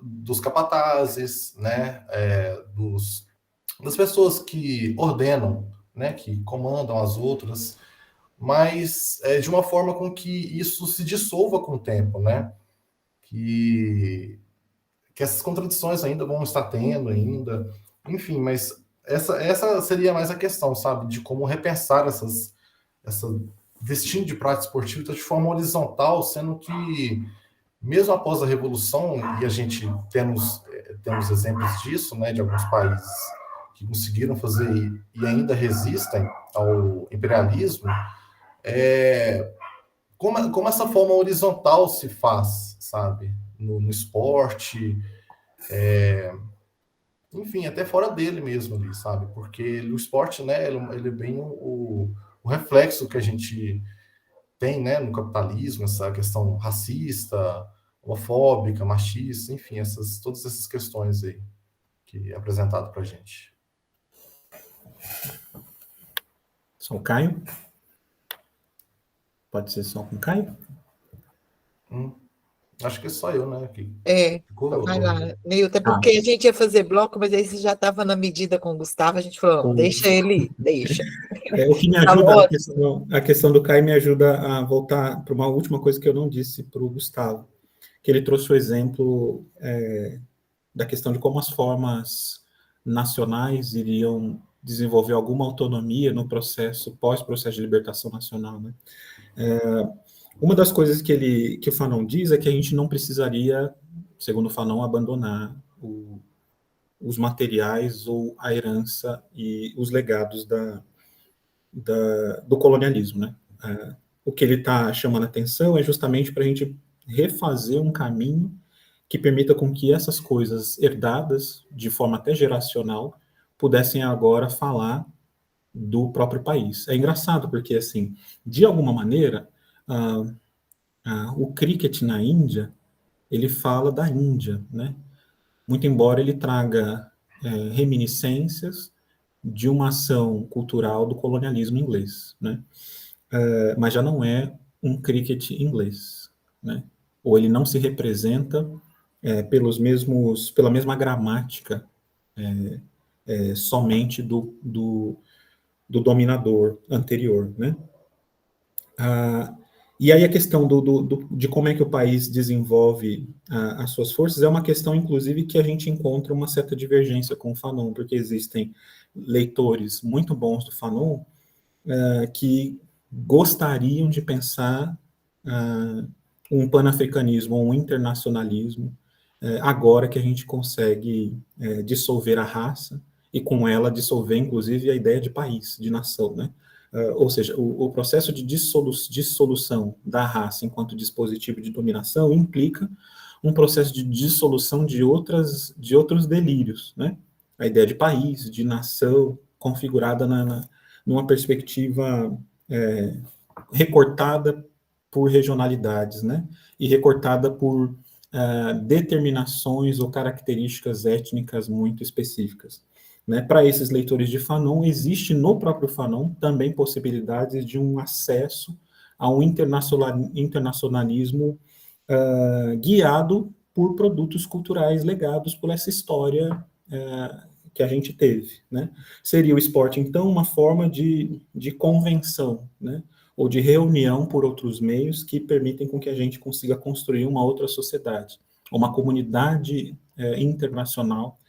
dos capatazes, né? Das pessoas que ordenam, né? Que comandam as outras, mas de uma forma com que isso se dissolva com o tempo, né? Que essas contradições ainda vão estar tendo ainda, enfim, mas essa seria mais a questão, sabe, de como repensar essa destino de prática esportiva de forma horizontal, sendo que mesmo após a Revolução, e a gente temos exemplos disso, né, de alguns países que conseguiram fazer e ainda resistem ao imperialismo, como essa forma horizontal se faz, sabe, no esporte, enfim, até fora dele mesmo ali, sabe? Porque o esporte, né, ele é bem o reflexo que a gente tem, né, no capitalismo, essa questão racista, homofóbica, machista, enfim, todas essas questões aí que é apresentado pra gente.
Só o Caio? Pode ser só com o Caio?
Acho que é só eu, né? Que
Vai lá, Nilton,
Ah.
porque a gente ia fazer bloco, mas aí você já estava na medida com o Gustavo, a gente falou,
Com-
deixa ele, deixa.
O que me
Tá
ajuda,
ótimo.
a questão do Caio me ajuda a voltar para uma última coisa que eu não disse para o Gustavo, que ele trouxe o exemplo da questão de como as formas nacionais iriam desenvolver alguma autonomia no processo, pós-processo de libertação nacional, né? Uma das coisas que o Fanon diz é que a gente não precisaria, segundo o Fanon, abandonar os materiais ou a herança e os legados do colonialismo, né? O que ele está chamando a atenção é justamente para a gente refazer um caminho que permita com que essas coisas herdadas, de forma até geracional, pudessem agora falar do próprio país. É engraçado, porque, assim, de alguma maneira, o cricket na Índia, ele fala da Índia, né? Muito embora ele traga reminiscências de uma ação cultural do colonialismo inglês, né? Mas já não é um cricket inglês, né? Ou ele não se representa pela mesma gramática somente do dominador anterior, né? E aí a questão de como é que o país desenvolve as suas forças é uma questão, inclusive, que a gente encontra uma certa divergência com o Fanon, porque existem leitores muito bons do Fanon que gostariam de pensar um panafricanismo ou um internacionalismo agora que a gente consegue dissolver a raça e com ela dissolver, inclusive, a ideia de país, de nação, né? Ou seja, o processo de dissolução da raça enquanto dispositivo de dominação implica um processo de dissolução de outros delírios, né? A ideia de país, de nação, configurada numa perspectiva recortada por regionalidades, né? E recortada por determinações ou características étnicas muito específicas. Né? Para esses leitores de Fanon, existe no próprio Fanon também possibilidades de um acesso a um internacionalismo guiado por produtos culturais legados por essa história que a gente teve. Né? Seria o esporte, então, uma forma de convenção, né? Ou de reunião por outros meios que permitem com que a gente consiga construir uma outra sociedade, uma comunidade internacional.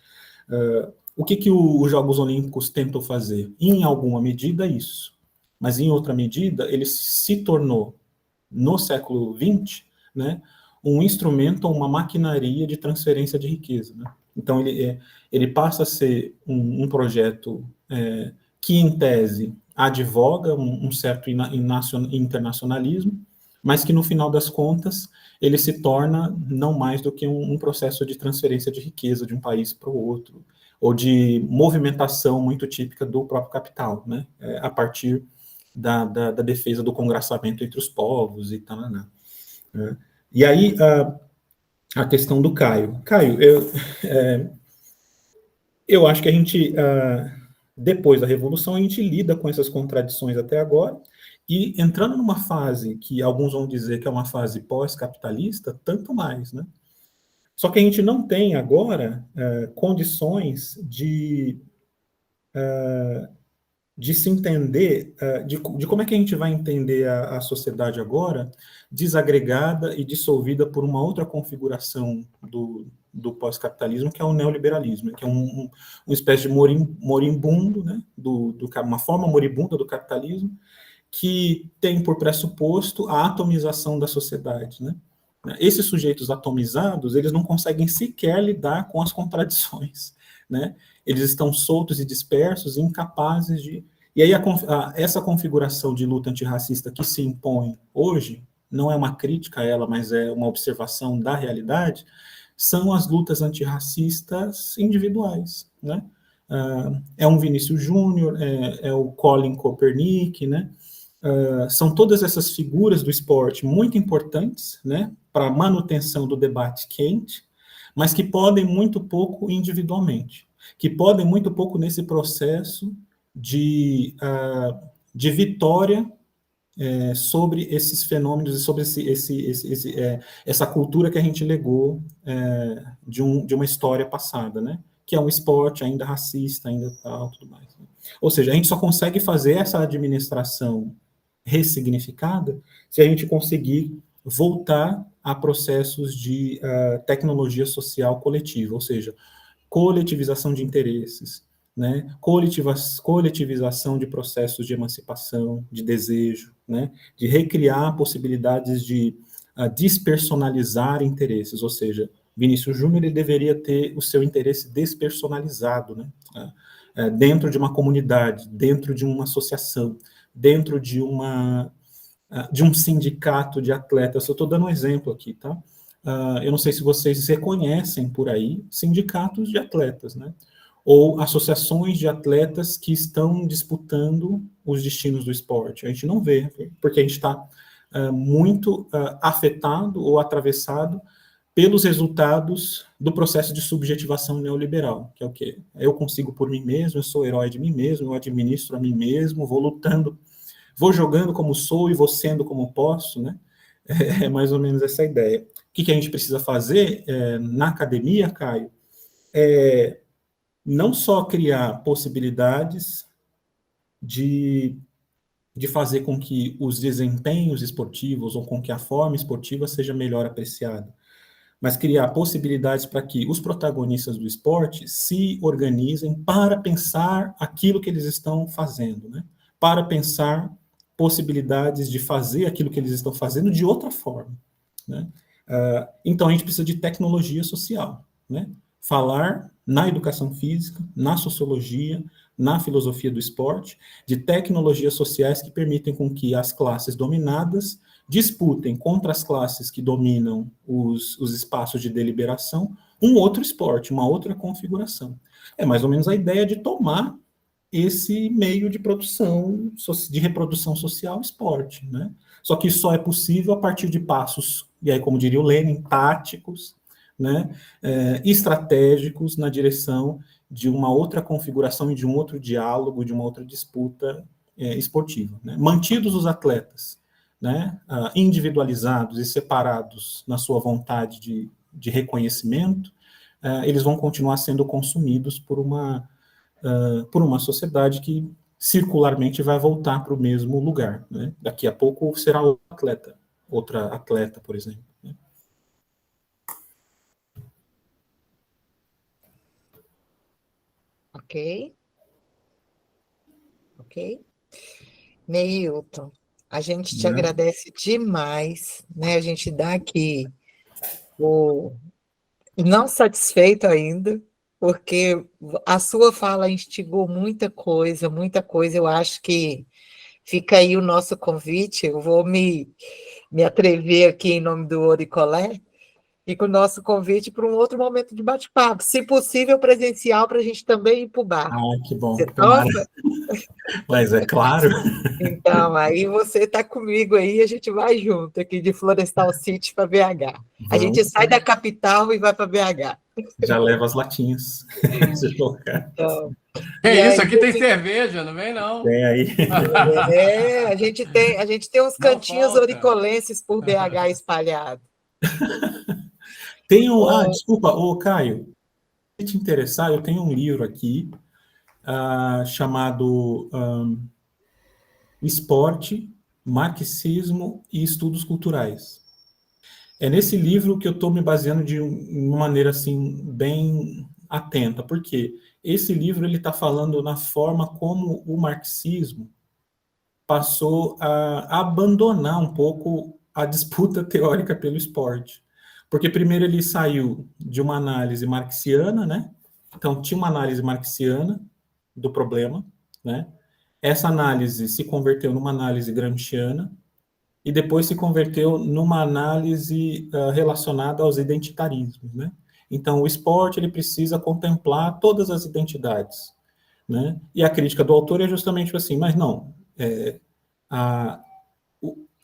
O que os Jogos Olímpicos tentam fazer? Em alguma medida, isso. Mas, em outra medida, ele se tornou, no século XX, né, um instrumento, uma maquinaria de transferência de riqueza. Né? Então, ele passa a ser um projeto que, em tese, advoga um certo internacionalismo, mas que, no final das contas, ele se torna não mais do que um processo de transferência de riqueza de um país para o outro, ou de movimentação muito típica do próprio capital, né? A partir da defesa do congraçamento entre os povos e tal. E aí, a questão do Caio. Caio, eu acho que a gente, depois da Revolução, a gente lida com essas contradições até agora, e entrando numa fase que alguns vão dizer que é uma fase pós-capitalista, tanto mais, né? Só que a gente não tem agora condições de se entender, de como é que a gente vai entender a sociedade agora, desagregada e dissolvida por uma outra configuração do pós-capitalismo, que é o neoliberalismo, que é uma espécie de moribundo, né, uma forma moribunda do capitalismo, que tem por pressuposto a atomização da sociedade, né? Esses sujeitos atomizados, eles não conseguem sequer lidar com as contradições, né? Eles estão soltos e dispersos, incapazes de... E aí essa configuração de luta antirracista que se impõe hoje, não é uma crítica a ela, mas é uma observação da realidade, são as lutas antirracistas individuais, né? É um Vinícius Júnior, é o Colin Kaepernick, né? São todas essas figuras do esporte muito importantes, né, para a manutenção do debate quente, mas que podem muito pouco individualmente, que podem muito pouco nesse processo de vitória sobre esses fenômenos e sobre essa cultura que a gente legou de uma história passada, né? Que é um esporte ainda racista, ainda tal, tudo mais. Né? Ou seja, a gente só consegue fazer essa administração ressignificada se a gente conseguir voltar a processos de tecnologia social coletiva, ou seja, coletivização de interesses, né? Coletivização de processos de emancipação, de desejo, né? De recriar possibilidades de despersonalizar interesses, ou seja, Vinícius Júnior ele deveria ter o seu interesse despersonalizado, né? Dentro de uma comunidade, dentro de uma associação, dentro de um sindicato de atletas. Eu estou dando um exemplo aqui, tá? Eu não sei se vocês reconhecem por aí sindicatos de atletas, né? Ou associações de atletas que estão disputando os destinos do esporte. A gente não vê, porque a gente está muito afetado ou atravessado pelos resultados do processo de subjetivação neoliberal, que é o quê? Eu consigo por mim mesmo, eu sou herói de mim mesmo, eu administro a mim mesmo, vou lutando, vou jogando como sou e vou sendo como posso, né? É mais ou menos essa ideia. O que a gente precisa fazer na academia, Caio? Não só criar possibilidades de fazer com que os desempenhos esportivos ou com que a forma esportiva seja melhor apreciada, mas criar possibilidades para que os protagonistas do esporte se organizem para pensar aquilo que eles estão fazendo, né? Para pensar possibilidades de fazer aquilo que eles estão fazendo de outra forma, né? Então, a gente precisa de tecnologia social, né? Falar na educação física, na sociologia, na filosofia do esporte, de tecnologias sociais que permitem com que as classes dominadas disputem contra as classes que dominam os espaços de deliberação um outro esporte, uma outra configuração. É mais ou menos a ideia de tomar esse meio de produção, de reprodução social, esporte, né? Só que isso só é possível a partir de passos, e aí, como diria o Lenin, táticos, né, estratégicos na direção de uma outra configuração e de um outro diálogo, de uma outra disputa esportiva, né? Mantidos os atletas, né, individualizados e separados na sua vontade de reconhecimento, eles vão continuar sendo consumidos por uma sociedade que circularmente vai voltar para o mesmo lugar, né? Daqui a pouco será outra atleta, por exemplo. Né?
Ok. Neilton, a gente te agradece demais, né? A gente dá aqui não satisfeito ainda, porque a sua fala instigou muita coisa, muita coisa. Eu acho que fica aí o nosso convite. Eu vou me atrever aqui em nome do Oricolé, fica o nosso convite para um outro momento de bate-papo, se possível presencial, para a gente também ir para o bar.
Que bom.
Você topa?
Mas é claro.
Então, aí você está comigo aí, a gente vai junto aqui de Florestal City para BH. A gente sai da capital e vai para BH.
Já leva as latinhas.
Então,
isso, aqui tem cerveja, não vem não.
Tem aí.
A gente tem uns cantinhos oricolenses por BH espalhados.
Desculpa, Caio, se te interessar, eu tenho um livro aqui chamado Esporte, Marxismo e Estudos Culturais. É nesse livro que eu estou me baseando de uma maneira assim bem atenta, porque esse livro ele está falando na forma como o marxismo passou a abandonar um pouco a disputa teórica pelo esporte. Porque primeiro ele saiu de uma análise marxiana, né? Então tinha uma análise marxiana do problema, né? Essa análise se converteu numa análise gramsciana e depois se converteu numa análise relacionada aos identitarismos, né? Então o esporte ele precisa contemplar todas as identidades, né? E a crítica do autor é justamente assim, mas não,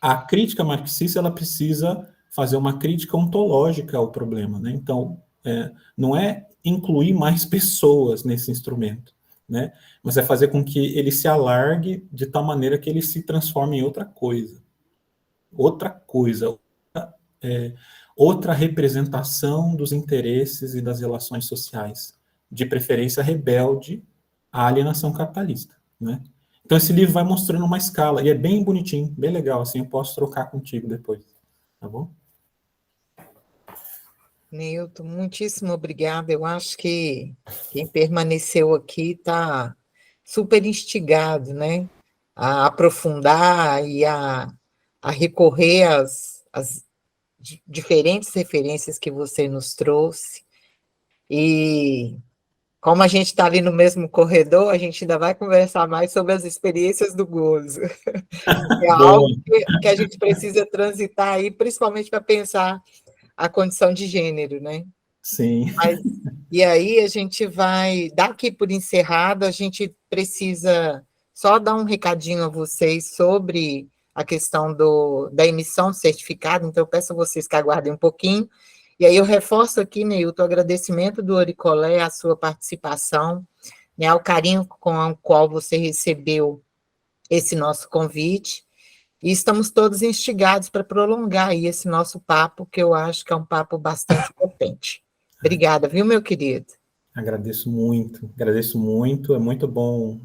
a crítica marxista ela precisa fazer uma crítica ontológica ao problema, né? Então, não é incluir mais pessoas nesse instrumento, né? Mas é fazer com que ele se alargue de tal maneira que ele se transforme em outra coisa. Outra representação dos interesses e das relações sociais, de preferência rebelde à alienação capitalista, né? Então esse livro vai mostrando uma escala, e é bem bonitinho, bem legal, assim, eu posso trocar contigo depois, tá bom?
Neilton, muitíssimo obrigada. Eu acho que quem permaneceu aqui está super instigado, né? A aprofundar e a recorrer às diferentes referências que você nos trouxe. E como a gente está ali no mesmo corredor, a gente ainda vai conversar mais sobre as experiências do gozo. É algo que a gente precisa transitar aí, principalmente para pensar a condição de gênero, né?
Sim.
E aí a gente vai, daqui por encerrado, a gente precisa só dar um recadinho a vocês sobre a questão da emissão do certificado, então eu peço a vocês que aguardem um pouquinho, e aí eu reforço aqui, Neilton, o agradecimento do Oricolé, a sua participação, né, ao carinho com o qual você recebeu esse nosso convite, e estamos todos instigados para prolongar aí esse nosso papo, que eu acho que é um papo bastante potente. Obrigada, viu, meu querido?
Agradeço muito, é muito bom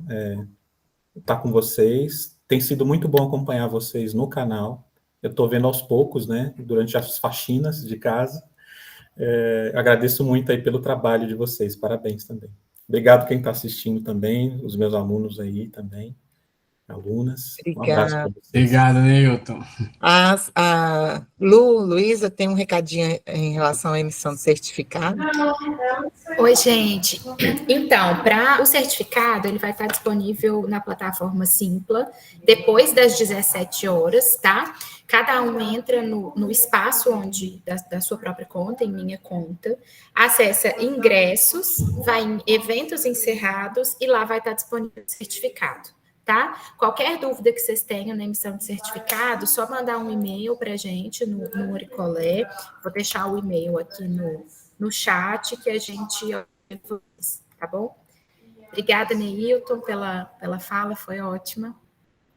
estar com vocês, tem sido muito bom acompanhar vocês no canal, eu estou vendo aos poucos, né, durante as faxinas de casa, agradeço muito aí pelo trabalho de vocês, parabéns também. Obrigado quem está assistindo também, os meus alunos aí também, alunas.
Obrigada.
Um abraço para vocês.
Obrigado, Neilton.
A Luísa tem um recadinho em relação à emissão do certificado.
Oi, gente. Então, para o certificado, ele vai estar disponível na plataforma Simpla, depois das 17 horas, tá? Cada um entra no espaço da sua própria conta, em minha conta, acessa ingressos, vai em eventos encerrados e lá vai estar disponível o certificado, tá? Qualquer dúvida que vocês tenham na emissão de certificado, só mandar um e-mail para a gente no Oricolé. Vou deixar o e-mail aqui no chat que a gente... Tá bom? Obrigada, Neilton, pela fala, foi ótima.